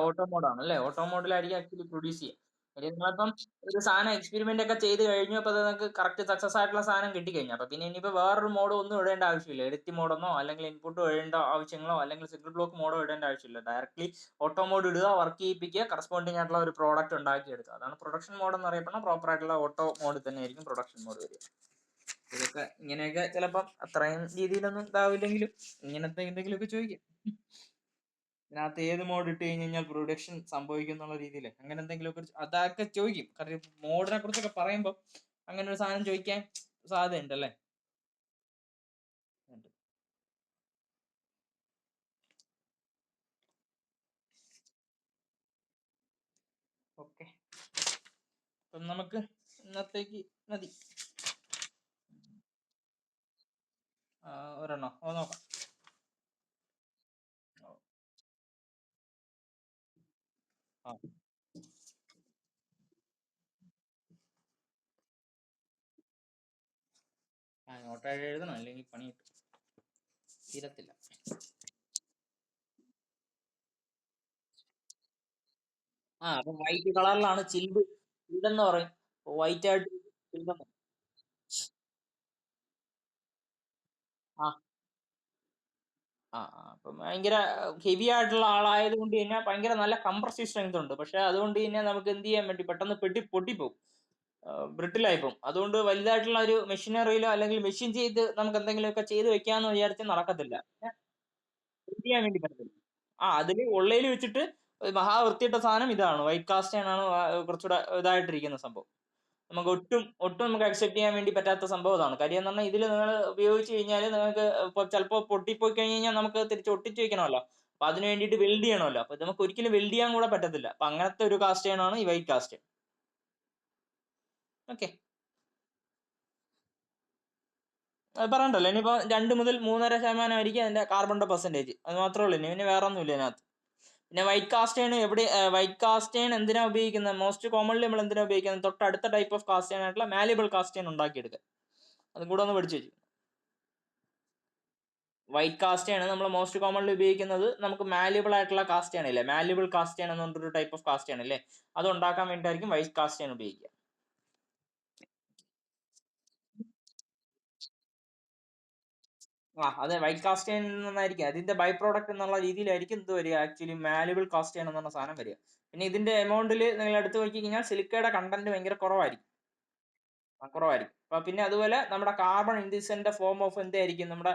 ഓട്ടോ മോഡാണ് അല്ലേ. ഓട്ടോ മോഡിലായിരിക്കും ആക്ച്വലി പ്രൊഡ്യൂസ് ചെയ്യുക. നിങ്ങളിപ്പം ഒരു സാധനം എക്സ്പെരിമെന്റ് ഒക്കെ ചെയ്ത് കഴിഞ്ഞു, അപ്പൊ നിങ്ങൾക്ക് കറക്റ്റ് സക്സസ് ആയിട്ടുള്ള സാധനം കിട്ടിക്കഴിഞ്ഞു, അപ്പൊ പിന്നെ ഇനിയിപ്പോ വേറൊരു മോഡ് ഒന്നും ഇടേണ്ട ആവശ്യമില്ല. എഡിറ്റ് മോഡെന്നോ അല്ലെങ്കിൽ ഇൻപുട്ട് ഇടേണ്ട ആവശ്യങ്ങളോ അല്ലെങ്കിൽ സിംഗിൾ ബ്ലോക്ക് മോഡോ ഇടേണ്ട ആവശ്യമില്ല. ഡയറക്ട്ലി ഓട്ടോ മോഡ് ഇടുക, വർക്ക് ചെയ്യിപ്പിക്കുക, കറസ്പോണ്ടിങ് ആയിട്ടുള്ള ഒരു പ്രോഡക്റ്റ് ഉണ്ടാക്കിയെടുക്കുക. അതാണ് പ്രൊഡക്ഷൻ മോഡ് എന്ന് അറിയപ്പെടുന്ന പ്രോപ്പർ ആയിട്ടുള്ള ഓട്ടോ മോഡ് തന്നെ ആയിരിക്കും പ്രൊഡക്ഷൻ മോഡ് വരിക. ഇതൊക്കെ ഇങ്ങനെയൊക്കെ ചിലപ്പം അത്രയും രീതിയിലൊന്നും ഇതാവില്ലെങ്കിലും ഇങ്ങനത്തെ എന്തെങ്കിലുമൊക്കെ ചോദിക്കാം. ഇതിനകത്ത് ഏത് മോഡ് ഇട്ട് കഴിഞ്ഞാൽ പ്രൊഡക്ഷൻ സംഭവിക്കും എന്നുള്ള രീതിയിൽ അങ്ങനെ എന്തെങ്കിലുമൊക്കെ അതൊക്കെ ചോദിക്കും. കാരണം മോഡിനെ കുറിച്ചൊക്കെ പറയുമ്പോൾ അങ്ങനെ ഒരു സാധനം ചോദിക്കാൻ സാധ്യതയുണ്ട് അല്ലേ. ഓക്കെ, അപ്പം നമുക്ക് ഇന്നത്തേക്ക് മതി. ഒരെണ്ണോ നോക്കാം. ആ നോട്ടായിട്ട് എഴുതണം, അല്ലെങ്കിൽ പണി കിട്ടും, തീരത്തില്ല. അപ്പൊ വൈറ്റ് കളറിലാണ് ചിൽഡ്, ചിൽഡെന്ന് പറയും. വൈറ്റ് ആയിട്ട് ചിൽഡ്. ആ അപ്പം ഭയങ്കര ഹെവി ആയിട്ടുള്ള ആളായത് കൊണ്ട് തന്നെ ഭയങ്കര നല്ല കംപ്രസീവ് സ്ട്രെങ്ത് ഉണ്ട്. പക്ഷെ അതുകൊണ്ട് തന്നെ നമുക്ക് എന്ത് ചെയ്യാൻ വേണ്ടി പെട്ടെന്ന് പൊട്ടിപ്പോവും, ബ്രിട്ടിലായി പോകും. അതുകൊണ്ട് വലുതായിട്ടുള്ള ഒരു മെഷീനറിയിലോ അല്ലെങ്കിൽ മെഷീൻ ചെയ്ത് നമുക്ക് എന്തെങ്കിലുമൊക്കെ ചെയ്ത് വെക്കാന്ന് വിചാരിച്ച് നടക്കത്തില്ല. എന്ത് ചെയ്യാൻ വേണ്ടി പറ്റത്തില്ല. അതില് ഉള്ളതിൽ വെച്ചിട്ട് വൃത്തിയിട്ട സാധനം ഇതാണ്, വൈറ്റ് കാസ്റ്റ് ആണ് കുറച്ചുകൂടെ ഇതായിട്ടിരിക്കുന്ന സംഭവം. നമുക്ക് ഒട്ടും ഒട്ടും നമുക്ക് അക്സെപ്റ്റ് ചെയ്യാൻ വേണ്ടി പറ്റാത്ത സംഭവം ഇതാണ്. കാര്യം എന്ന് പറഞ്ഞാൽ ഇതിൽ നിങ്ങൾ ഉപയോഗിച്ച് കഴിഞ്ഞാൽ നിങ്ങൾക്ക് ചിലപ്പോൾ പൊട്ടിപ്പോയി കഴിഞ്ഞ് കഴിഞ്ഞാൽ നമുക്ക് തിരിച്ച് ഒട്ടിച്ച് വെക്കണമല്ലോ. അപ്പൊ അതിന് വേണ്ടിയിട്ട് വെൽഡ് ചെയ്യണമല്ലോ. അപ്പൊ നമുക്ക് ഒരിക്കലും വെൽഡ് ചെയ്യാൻ കൂടെ പറ്റത്തില്ല. അപ്പൊ അങ്ങനത്തെ ഒരു കാസ്റ്റ് ആണ് ഈ വൈറ്റ് കാസ്റ്റ്. ഓക്കെ, അത് പറയണ്ടല്ലോ. ഇനിയിപ്പോ 2 മുതൽ 3.5% ആയിരിക്കും അതിന്റെ കാർബണിന്റെ പെർസെന്റേജ്. അത് മാത്രമേ ഉള്ളൂ, ഇനി വേറെ ഒന്നുമില്ല ഇതിനകത്ത്. പിന്നെ വൈറ്റ് കാസ്റ്റേൺ വൈറ്റ് കാസ്റ്റേൺ എന്തിനാ ഉപയോഗിക്കുന്നത്, മോസ്റ്റ് കോമൺലി നമ്മൾ എന്തിനാ ഉപയോഗിക്കുന്നത്, തൊട്ടടുത്ത ടൈപ്പ് ഓഫ് കാസ്റ്റേൺ ആയിട്ടുള്ള മാലിബിൾ കാസ്റ്റേൺ ഉണ്ടാക്കിയെടുക്കുക. അതും കൂടെ ഒന്ന് പഠിച്ചു വെച്ചു. വൈറ്റ് കാസ്റ്റേൺ നമ്മൾ മോസ്റ്റ് കോമൺലി ഉപയോഗിക്കുന്നത് നമുക്ക് മാലിബിൾ ആയിട്ടുള്ള കാസ്റ്റേൺ ഇല്ലേ, മാലിബിൾ കാസ്റ്റേൺ എന്ന് പറഞ്ഞൊരു ടൈപ്പ് ഓഫ് കാസ്റ്റേൺ ഇല്ലേ, അത് ഉണ്ടാക്കാൻ വേണ്ടിയിട്ടായിരിക്കും വൈറ്റ് കാസ്റ്റേൺ ഉപയോഗിക്കുക. അതെ, വൈറ്റ് കാസ്റ്റേൺ എന്നായിരിക്കും അതിന്റെ ബൈ പ്രോഡക്റ്റ് എന്നുള്ള രീതിയിലായിരിക്കും ഇത് വരിക, ആക്ച്വലി മാലിബിൾ കാസ്റ്റേൺ എന്ന് പറഞ്ഞ സാധനം വരിക. പിന്നെ ഇതിന്റെ എമൗണ്ടിൽ നിങ്ങൾ എടുത്ത് നോക്കി കഴിഞ്ഞാൽ സിലിക്കയുടെ കണ്ടന്റ് ഭയങ്കര കുറവായിരിക്കും. കുറവായിരിക്കും. അപ്പൊ പിന്നെ അതുപോലെ നമ്മുടെ കാർബൺ ഇൻ ദിസിന്റെ ഫോം ഓഫ് എന്തായിരിക്കും, നമ്മുടെ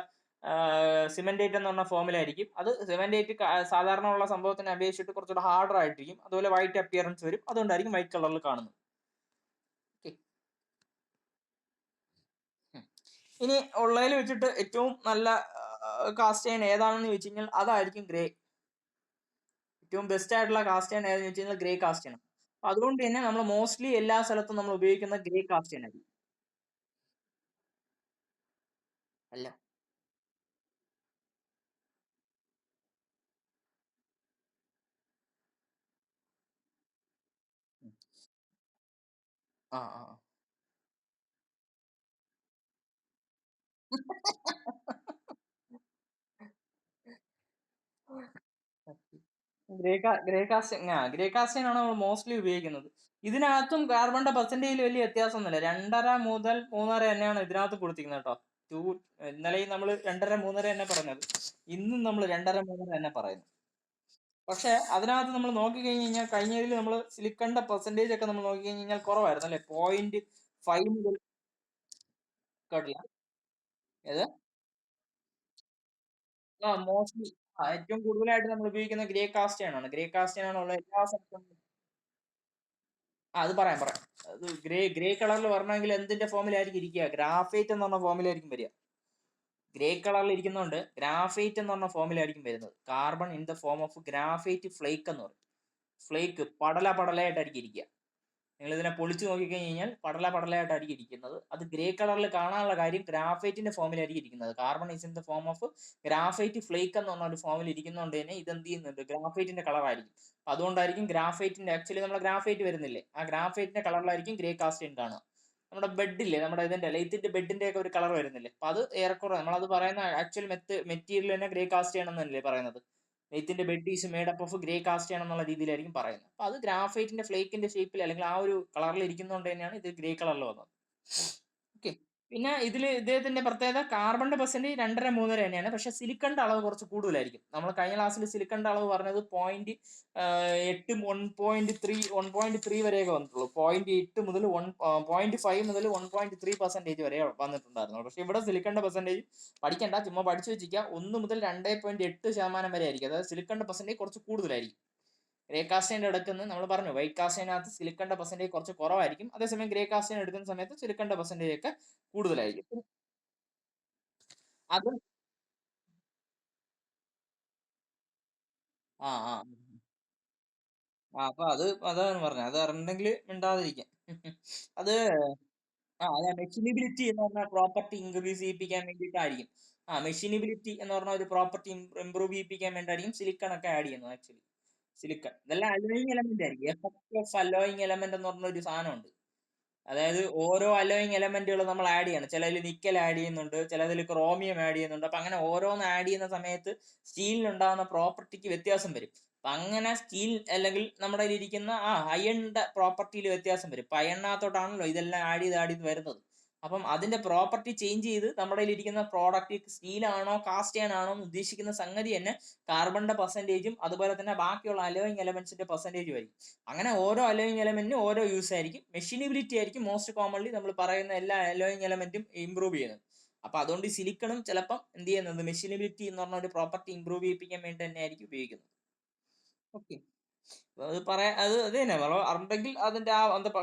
സിമന്റേറ്റ് എന്ന് പറഞ്ഞ ഫോമിലായിരിക്കും. അത് സിമന്റേറ്റ് സാധാരണ ഉള്ള സംഭവത്തിനെ അപേക്ഷിച്ചിട്ട് കുറച്ചുകൂടെ ഹാർഡർ ആയിട്ടിരിക്കും. അതുപോലെ വൈറ്റ് അപ്പിയറൻസ് വരും. അതുകൊണ്ടായിരിക്കും വൈറ്റ് കളറിൽ കാണുന്നത്. ഓക്കെ. ഇനി ഉള്ളതിൽ വെച്ചിട്ട് ഏറ്റവും നല്ല കാസ്റ്റ് അയൺ ഏതാണെന്ന് ചോദിച്ചു കഴിഞ്ഞാൽ അതായിരിക്കും ഗ്രേ. ഏറ്റവും ബെസ്റ്റ് ആയിട്ടുള്ള കാസ്റ്റ് അയൺ ഏതെന്ന് വെച്ച് കഴിഞ്ഞാൽ ഗ്രേ കാസ്റ്റ് അയൺ. അതുകൊണ്ട് തന്നെ നമ്മൾ മോസ്റ്റ്ലി എല്ലാ സ്ഥലത്തും നമ്മൾ ഉപയോഗിക്കുന്ന ഗ്രേ കാസ്റ്റ് അയൺ ആയിരിക്കും. അല്ല. ഉം. ആ ആ ഗ്രേ കാസ്റ്റിംഗ് ആണ് നമ്മൾ മോസ്റ്റ്ലി ഉപയോഗിക്കുന്നത്. ഇതിനകത്തും കാർബണിന്റെ പെർസെന്റേജിൽ വലിയ വ്യത്യാസമൊന്നുമില്ല. 2.5 മുതൽ 3.5 തന്നെയാണ് ഇതിനകത്ത് കൊടുത്തിരിക്കുന്നത് കേട്ടോ. ഇന്നലെയും നമ്മൾ 2.5 3.5 തന്നെ പറഞ്ഞത്. ഇന്നും നമ്മൾ 2.5 3.5 തന്നെ പറയുന്നു. പക്ഷെ അതിനകത്ത് നമ്മൾ നോക്കി കഴിഞ്ഞ് കഴിഞ്ഞാൽ കഴിഞ്ഞതിൽ നമ്മൾ സിലിക്കണിന്റെ പെർസെന്റേജ് ഒക്കെ നമ്മൾ നോക്കി കഴിഞ്ഞ് കഴിഞ്ഞാൽ കുറവായിരുന്നു അല്ലെ. 0.5 മുതൽ കേട്ടില്ല ഏത് മോസ്റ്റ്ലി ഏറ്റവും കൂടുതലായിട്ട് നമ്മൾ ഉപയോഗിക്കുന്ന ഗ്രേ കാസ്റ്റേൺ ആണ്. ഗ്രേ കാസ്റ്റേൺ ആണ് ഉള്ള എല്ലാ സ്ഥലത്തും. അത് പറയാം. അത് ഗ്രേ കളറിൽ വരണമെങ്കിൽ എന്തിന്റെ ഫോമിലായിരിക്കും ഇരിക്കുക? ഗ്രാഫൈറ്റ് എന്ന് പറഞ്ഞ ഫോമിലായിരിക്കും വരിക. ഗ്രേ കളറിൽ ഇരിക്കുന്നതുകൊണ്ട് ഗ്രാഫൈറ്റ് എന്ന് പറഞ്ഞ ഫോമിലായിരിക്കും വരുന്നത്. Carbon in the form of graphite flake എന്ന് പറയും. ഫ്ലേക്ക് പടലയായിട്ടായിരിക്കും ഇരിക്കുക. നിങ്ങൾ ഇതിനെ പൊളിച്ചു നോക്കിക്കഴിഞ്ഞ് കഴിഞ്ഞാൽ പടലയായിട്ടായിരിക്കും ഇരിക്കുന്നത്. അത് ഗ്രേ കളറിൽ കാണാനുള്ള കാര്യം ഗ്രാഫൈറ്റിന്റെ ഫോമിലായിരിക്കും ഇരിക്കുന്നത്. Carbon is in the form of graphite flake എന്ന് പറഞ്ഞ ഒരു ഫോമിൽ ഇരിക്കുന്നതുകൊണ്ട് തന്നെ ഇത് എന്ത് ചെയ്യുന്നുണ്ട്, ഗ്രാഫൈറ്റിന്റെ കളറായിരിക്കും. അതുകൊണ്ടായിരിക്കും ഗ്രാഫൈറ്റിന്റെ ആക്ച്വലി നമ്മുടെ ഗ്രാഫൈറ്റ് വരുന്നില്ലേ, ആ ഗ്രാഫൈറ്റിന്റെ കളറിലായിരിക്കും ഗ്രേ കാസ്റ്റൈൻ കാണുക. നമ്മുടെ ബെഡില്ലേ, നമ്മുടെ ഇതിന്റെ ലൈറ്റിന്റെ ബെഡിന്റെ ഒക്കെ ഒരു കളർ വരുന്നില്ലേ, അപ്പൊ അത് ഏറെക്കുറെ നമ്മളത് പറയുന്ന ആക്ച്വൽ മെറ്റീരിയൽ തന്നെ ഗ്രേ കാസ്റ്റ് ചെയ്യണമെന്നല്ലേ പറയുന്നത്. നെയ്ത്തിന്റെ bed is made up of grey cast ചെയ്യണം എന്നുള്ള രീതിയിലായിരിക്കും പറയുന്നത്. അപ്പൊ അത് ഗ്രാഫൈറ്റിന്റെ ഫ്ലേക്കിന്റെ ഷേപ്പിൽ അല്ലെങ്കിൽ ആ ഒരു കളറിൽ ഇരിക്കുന്നതുകൊണ്ട് തന്നെയാണ് ഇത് ഗ്രേ കളറിൽ വന്നത്. ഓക്കെ. പിന്നെ ഇതിൽ ഇദ്ദേഹത്തിന്റെ പ്രത്യേകത കാർബണിന്റെ പെർസെന്റേജ് 2.5 3.5 തന്നെയാണ്. പക്ഷെ സിലിക്കണിന്റെ അളവ് കുറച്ച് കൂടുതലായിരിക്കും. നമ്മൾ കഴിഞ്ഞ ക്ലാസ്സിൽ സിലിക്കണിന്റെ അളവ് പറഞ്ഞത് 0.8 1.3 വരെയൊക്കെ വന്നിട്ടുള്ളൂ. 0.8 മുതൽ 0.5 മുതൽ 1.3% വരെ വന്നിട്ടുണ്ടായിരുന്നു. പക്ഷെ ഇവിടെ സിലിക്കണിന്റെ പെർസെന്റേജ് പഠിക്കണ്ട, ചുമ്മാ പഠിച്ചു വെച്ചിരിക്കുക. 1 മുതൽ 2.8% വരെ ആയിരിക്കും. അതായത് സിലിക്കണിന്റെ പെർസെന്റേജ് കുറച്ച് കൂടുതലായിരിക്കും. ഗ്രേ കാസ്റ്റൈൻ്റെ എടുക്കുന്ന നമ്മൾ പറഞ്ഞു വൈറ്റ് കാസ്റ്റൈനകത്ത് സിലിക്കണിന്റെ പെർസെന്റേജ് കുറച്ച് കുറവായിരിക്കും. അതേസമയം ഗ്രേ കാസ്റ്റൈൻ എടുക്കുന്ന സമയത്ത് സിലിക്കണിന്റെ പെർസെന്റേജ് ഒക്കെ കൂടുതലായിരിക്കും. അത് ആ ആ അപ്പൊ അതാണ് പറഞ്ഞത്. അത് അറിഞ്ഞെങ്കിൽ മിണ്ടാതിരിക്കാം. അത് അതെ, മെഷീനബിലിറ്റി എന്ന് പറഞ്ഞ പ്രോപ്പർട്ടി ഇൻക്രീസ് ചെയ്യിപ്പിക്കാൻ വേണ്ടിയിട്ടായിരിക്കും. മെഷീനബിലിറ്റി എന്ന് പറഞ്ഞ ഒരു പ്രോപ്പർട്ടി ഇംപ്രൂവ് ചെയ്യിപ്പിക്കാൻ വേണ്ടിയിട്ടായിരിക്കും സിലിക്കൺ ഒക്കെ ആഡ് ചെയ്യുന്നത്. ആക്ച്വലി സിലിക്കൺ ഇതെല്ലാം അലോയിങ് എലമെന്റ് ആയിരിക്കും. എഫക്ട് ഓഫ് അലോയിങ് എലമെന്റ് എന്ന് പറഞ്ഞ ഒരു സാധനമുണ്ട്. അതായത് ഓരോ അലോയിങ് എലമെന്റുകൾ നമ്മൾ ആഡ് ചെയ്യണം. ചിലതിൽ നിക്കൽ ആഡ് ചെയ്യുന്നുണ്ട്, ചിലതിൽ ക്രോമിയം ആഡ് ചെയ്യുന്നുണ്ട്. അപ്പൊ അങ്ങനെ ഓരോന്ന് ആഡ് ചെയ്യുന്ന സമയത്ത് സ്റ്റീലിന് ഉണ്ടാകുന്ന പ്രോപ്പർട്ടിക്ക് വ്യത്യാസം വരും. അപ്പൊ അങ്ങനെ സ്റ്റീൽ അല്ലെങ്കിൽ നമ്മുടെ ഇരിക്കുന്ന അയണിന്റെ പ്രോപ്പർട്ടിയിൽ വ്യത്യാസം വരും. ഇപ്പൊ അയണിനകത്തോട്ടാണല്ലോ ഇതെല്ലാം ആഡ് ചെയ്ത് വരുന്നത്. അപ്പം അതിന്റെ പ്രോപ്പർട്ടി ചേഞ്ച് ചെയ്ത് നമ്മുടെ ഇരിക്കുന്ന പ്രോഡക്റ്റ് സ്റ്റീലാണോ കാസ്റ്റ് ആണോ എന്ന് ഉദ്ദേശിക്കുന്ന സംഗതി തന്നെ കാർബണിന്റെ പെർസെന്റേജും അതുപോലെ തന്നെ ബാക്കിയുള്ള അലോയിങ് എലമെന്റ്സിന്റെ പെർസെന്റേജ് വരും. അങ്ങനെ ഓരോ അലോയിങ് എലമെന്റിനും ഓരോ യൂസ് ആയിരിക്കും. മെഷീനബിലിറ്റി ആയിരിക്കും മോസ്റ്റ് കോമൺലി നമ്മൾ പറയുന്ന എല്ലാ അലോയിങ് എലമെന്റും ഇംപ്രൂവ് ചെയ്യുന്നത്. അപ്പൊ അതുകൊണ്ട് ഈ സിലിക്കണും ചിലപ്പം എന്ത് ചെയ്യുന്നത് മെഷീനബിലിറ്റി എന്ന് പറഞ്ഞ ഒരു പ്രോപ്പർട്ടി ഇംപ്രൂവ് ചെയ്യിപ്പിക്കാൻ വേണ്ടി തന്നെ ആയിരിക്കും ഉപയോഗിക്കുന്നത്. ഓക്കെ. അത് തന്നെ അറിഞ്ഞെങ്കിൽ അതിന്റെ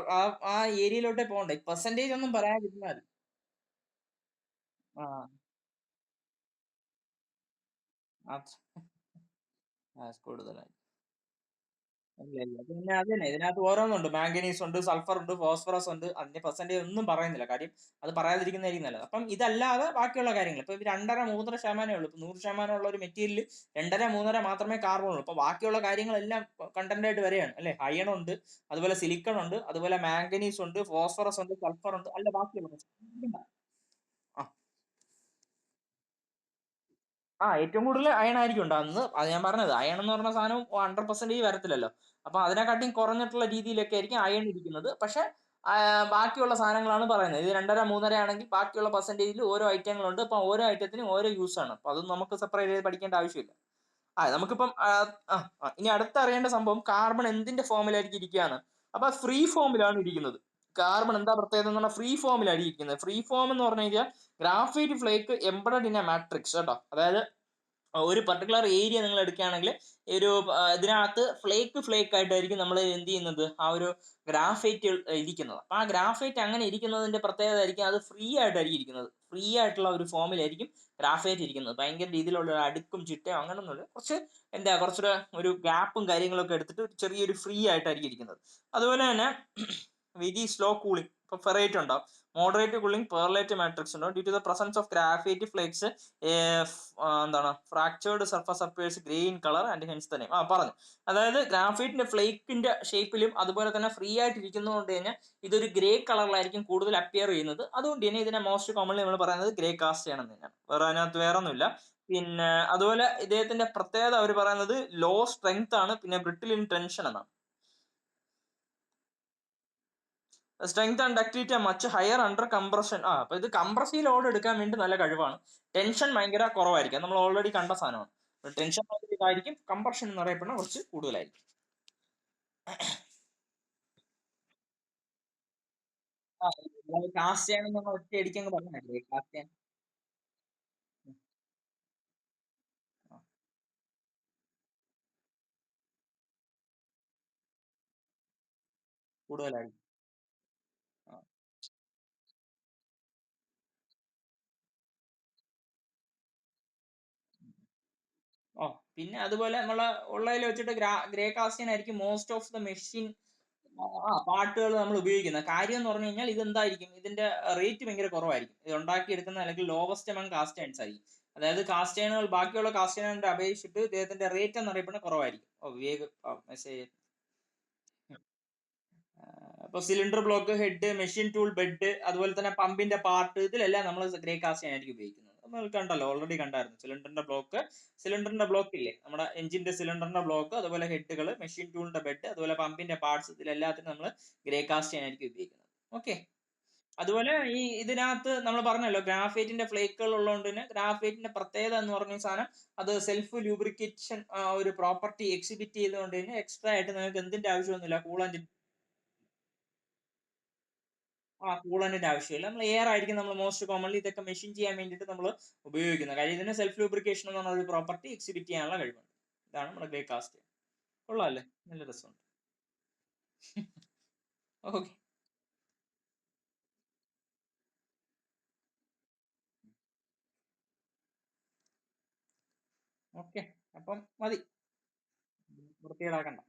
ആ ഏരിയയിലോട്ടേ പോകണ്ടേ. പെർസെന്റേജ് ഒന്നും പറയാതിരുന്നാൽ ആ കൂടുതലായി. ഇല്ല ഇല്ല. പിന്നെ അത് തന്നെ ഇതിനകത്ത് ഓരോന്നുണ്ട്. മാംഗനീസ് ഉണ്ട്, സൾഫർ ഉണ്ട്, ഫോസ്ഫറസ് ഉണ്ട്. അതിന്റെ പെർസെന്റേജ് ഒന്നും പറയുന്നില്ല. കാര്യം അത് പറയാതിരിക്കുന്നതായിരിക്കും നല്ലത്. അപ്പം ഇതല്ലാതെ ബാക്കിയുള്ള കാര്യങ്ങൾ ഇപ്പൊ 2.5 3.5% ഉള്ളൂ. ഇപ്പൊ 100% ഉള്ള ഒരു മെറ്റീരിയൽ 2.5 3.5 മാത്രമേ കാർബൺ ഉള്ളൂ. അപ്പൊ ബാക്കിയുള്ള കാര്യങ്ങളെല്ലാം കണ്ടന്റ് ആയിട്ട് വരികയാണ് അല്ലെ. അയൺ ഉണ്ട്, അതുപോലെ സിലിക്കൺ ഉണ്ട്, അതുപോലെ മാംഗനീസ് ഉണ്ട്, ഫോസ്ഫറസ് ഉണ്ട്, സൾഫർ ഉണ്ട്. അല്ല ബാക്കിയുള്ള ആ ഏറ്റവും കൂടുതൽ അയൺ ആയിരിക്കും ഉണ്ടാകുന്നത്. അത് ഞാൻ പറഞ്ഞത് അയൺ എന്ന് പറഞ്ഞ സാധനം 100% വരത്തില്ലല്ലോ. അപ്പൊ അതിനെക്കാട്ടിയും കുറഞ്ഞിട്ടുള്ള രീതിയിലൊക്കെ ആയിരിക്കും അയൺ ഇരിക്കുന്നത്. പക്ഷെ ബാക്കിയുള്ള സാധനങ്ങളാണ് പറയുന്നത്. ഇത് 2.5 3.5 ആണെങ്കിൽ ബാക്കിയുള്ള പെർസെന്റേജിൽ ഓരോ ഐറ്റങ്ങളുണ്ട്. അപ്പൊ ഓരോ ഐറ്റത്തിനും ഓരോ യൂസ് ആണ്. അപ്പൊ അത് നമുക്ക് സെപ്പറേറ്റ് ചെയ്ത് പഠിക്കേണ്ട ആവശ്യമില്ല. നമുക്കിപ്പം ഇനി അടുത്ത അറിയേണ്ട സംഭവം കാർബൺ എന്തിന്റെ ഫോമിലായിരിക്കും ഇരിക്കുകയാണ്. അപ്പൊ ഫ്രീ ഫോമിലാണ് ഇരിക്കുന്നത്. കാർബൺ എന്താ പ്രത്യേകത എന്ന് പറഞ്ഞാൽ ഫ്രീ ഫോമിൽ അടിയിരിക്കുന്നത്. ഫ്രീ ഫോം എന്ന് പറഞ്ഞു കഴിഞ്ഞാൽ graphite flake embedded in A matrix കേട്ടോ. അതായത് ഒരു പർട്ടിക്കുലർ ഏരിയ നിങ്ങൾ എടുക്കുകയാണെങ്കിൽ ഒരു ഇതിനകത്ത് ഫ്ലേക്ക് ആയിട്ടായിരിക്കും നമ്മൾ എന്ത് ചെയ്യുന്നത്, ആ ഒരു ഗ്രാഫൈറ്റ് ഇരിക്കുന്നത്. അപ്പൊ ആ ഗ്രാഫൈറ്റ് അങ്ങനെ ഇരിക്കുന്നതിന്റെ പ്രത്യേകത ആയിരിക്കും അത് ഫ്രീ ആയിട്ടായിരിക്കും ഇരിക്കുന്നത്. ഫ്രീ ആയിട്ടുള്ള ഒരു ഫോമിലായിരിക്കും ഗ്രാഫൈറ്റ് ഇരിക്കുന്നത്. ഭയങ്കര രീതിയിലുള്ള ഒരു അടുക്കും ചിട്ടയോ അങ്ങനൊന്നുമില്ല. കുറച്ച് കുറച്ചുകൂടെ ഒരു ഗ്യാപ്പും കാര്യങ്ങളൊക്കെ എടുത്തിട്ട് ചെറിയൊരു ഫ്രീ ആയിട്ടായിരിക്കും ഇരിക്കുന്നത്. അതുപോലെ തന്നെ വെരി സ്ലോ കൂളിംഗ്. ഇപ്പൊ ഫെറൈറ്റ് ഉണ്ടാവും, മോഡറേറ്റ് കൂളിംഗ്, പെർലൈറ്റ് മാട്രിക്സ് ഉണ്ടാവും. Due to the presence of graphite flakes എന്താണ് fractured surface appears green colour and hence the name. പറഞ്ഞു, അതായത് ഗ്രാഫൈറ്റിന്റെ ഫ്ലേക്കിന്റെ ഷേപ്പിലും അതുപോലെ തന്നെ ഫ്രീ ആയിട്ട് ഇരിക്കുന്നതുകൊണ്ട് തന്നെ ഇതൊരു ഗ്രേ കളറിലായിരിക്കും കൂടുതൽ അപ്പിയർ ചെയ്യുന്നത്. അതുകൊണ്ട് തന്നെ ഇതിനെ മോസ്റ്റ് കോമൺലി നമ്മൾ പറയുന്നത് ഗ്രേ കാസ്റ്റ് ചെയ്യണം തന്നെയാണ്. അതിനകത്ത് വേറെ ഒന്നുമില്ല. പിന്നെ അതുപോലെ ഇദ്ദേഹത്തിന്റെ പ്രത്യേകത അവർ പറയുന്നത് ലോ സ്ട്രെങ്ത് ആണ്, പിന്നെ ബ്രിട്ടിൽ ഇൻ ടെൻഷൻ എന്നാണ്. Strength and ductility much higher under compression. അപ്പൊ ഇത് കംപ്രസീവ് ലോഡ് എടുക്കാൻ വേണ്ടി നല്ല കഴിവാണ്. ടെൻഷൻ ഭയങ്കര കുറവായിരിക്കും, നമ്മൾ ഓൾറെഡി കണ്ട സാധനമാണ്. ടെൻഷൻ ഭയങ്കര ഇതായിരിക്കും, കംപ്രഷൻ എന്ന് പറയപ്പെടുന്ന കുറച്ച് കൂടുതലായിരിക്കും. കാസ്റ്റ് ചെയ്യണം എന്ന് ഒറ്റ അടിക്കങ്ങ് പറഞ്ഞില്ലേ, കാസ്റ്റ് ചെയ്യാൻ കൂടുതലായിരിക്കും. ഓ, പിന്നെ അതുപോലെ നമ്മള് ഉള്ളതിൽ വെച്ചിട്ട് ഗ്രേ കാസ്റ്റിൻ ആയിരിക്കും മോസ്റ്റ് ഓഫ് ദ മെഷീൻ പാർട്ടുകൾ നമ്മൾ ഉപയോഗിക്കുന്നത്. കാര്യം എന്ന് പറഞ്ഞു കഴിഞ്ഞാൽ ഇത് എന്തായിരിക്കും, ഇതിന്റെ റേറ്റ് ഭയങ്കര കുറവായിരിക്കും. ഇത് ഉണ്ടാക്കിയെടുക്കുന്ന അല്ലെങ്കിൽ ലോവസ്റ്റ് എമംഗ് കാസ്റ്റ് അയൺസ് ആയിരിക്കും. അതായത് കാസ്റ്റ് അയണുകൾ ബാക്കിയുള്ള കാസ്റ്റ് അയണിന്റെ അപേക്ഷിച്ചിട്ട് ഇദ്ദേഹത്തിന്റെ റേറ്റ് എന്ന് അറിയപ്പെടുന്നത് കുറവായിരിക്കും. ഓ വിവേക് മെസ്സേജ്. ഇപ്പൊ cylinder block, head, machine tool bed, അതുപോലെ തന്നെ പമ്പിന്റെ പാർട്ട്, ഇതിലെല്ലാം നമ്മൾ ഗ്രേ കാസ്റ്റ് ആയിരിക്കും ഉപയോഗിക്കുന്നത്. നമ്മൾ കണ്ടല്ലോ, ഓൾറെഡി കണ്ടായിരുന്നു. സിലിണ്ടറിന്റെ ബ്ലോക്ക് ഇല്ലേ, നമ്മുടെ എഞ്ചിന്റെ സിലിണ്ടറിന്റെ ബ്ലോക്ക്, അതുപോലെ ഹെഡുകൾ, മെഷീൻ ടൂളിന്റെ ബെഡ്, അതുപോലെ പമ്പിന്റെ പാർട്സ്, ഇതിലെല്ലാത്തിനും നമ്മൾ ഗ്രേ കാസ്റ്റ് ആയിരിക്കും ഉപയോഗിക്കുന്നത്. ഓക്കെ. അതുപോലെ ഈ ഇതിനകത്ത് നമ്മൾ പറഞ്ഞല്ലോ ഗ്രാഫൈറ്റിന്റെ ഫ്ലേക്കുകൾ ഉള്ളതുകൊണ്ട് തന്നെ ഗ്രാഫൈറ്റിന്റെ പ്രത്യേകത എന്ന് പറഞ്ഞ സാധനം അത് സെൽഫ് ലൂബ്രിക്കേഷൻ ഒരു പ്രോപ്പർട്ടി എക്സിബിറ്റ് ചെയ്തുകൊണ്ട് തന്നെ എക്സ്ട്രാ ആയിട്ട് നിങ്ങൾക്ക് എന്തിന്റെ ആവശ്യമൊന്നുമില്ല, കൂളന്റിന്റെ ആവശ്യമില്ല. നമ്മൾ എയർ ആയിരിക്കും നമ്മൾ മോസ്റ്റ് കോമൺലി ഇതൊക്കെ മെഷീൻ ചെയ്യാൻ വേണ്ടിയിട്ട് നമ്മൾ ഉപയോഗിക്കുന്നത്. കാര്യം ഇതിന് സെൽഫ് ലൂബ്രിക്കേഷൻ എന്ന് പറഞ്ഞ ഒരു പ്രോപ്പർട്ടി എക്സിബിറ്റ് ചെയ്യാനുള്ള കഴിവുണ്ട്. ഇതാണ് നമ്മുടെ ഗ്രേ കാസ്റ്റ്. കൊള്ളാല്ലേ, നല്ല രസമുണ്ട്. ഓക്കെ. ഓക്കെ, അപ്പം മതി, വൃത്തികേടാക്കണ്ട.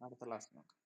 അടുത്ത ക്ലാസ് നോക്കാം.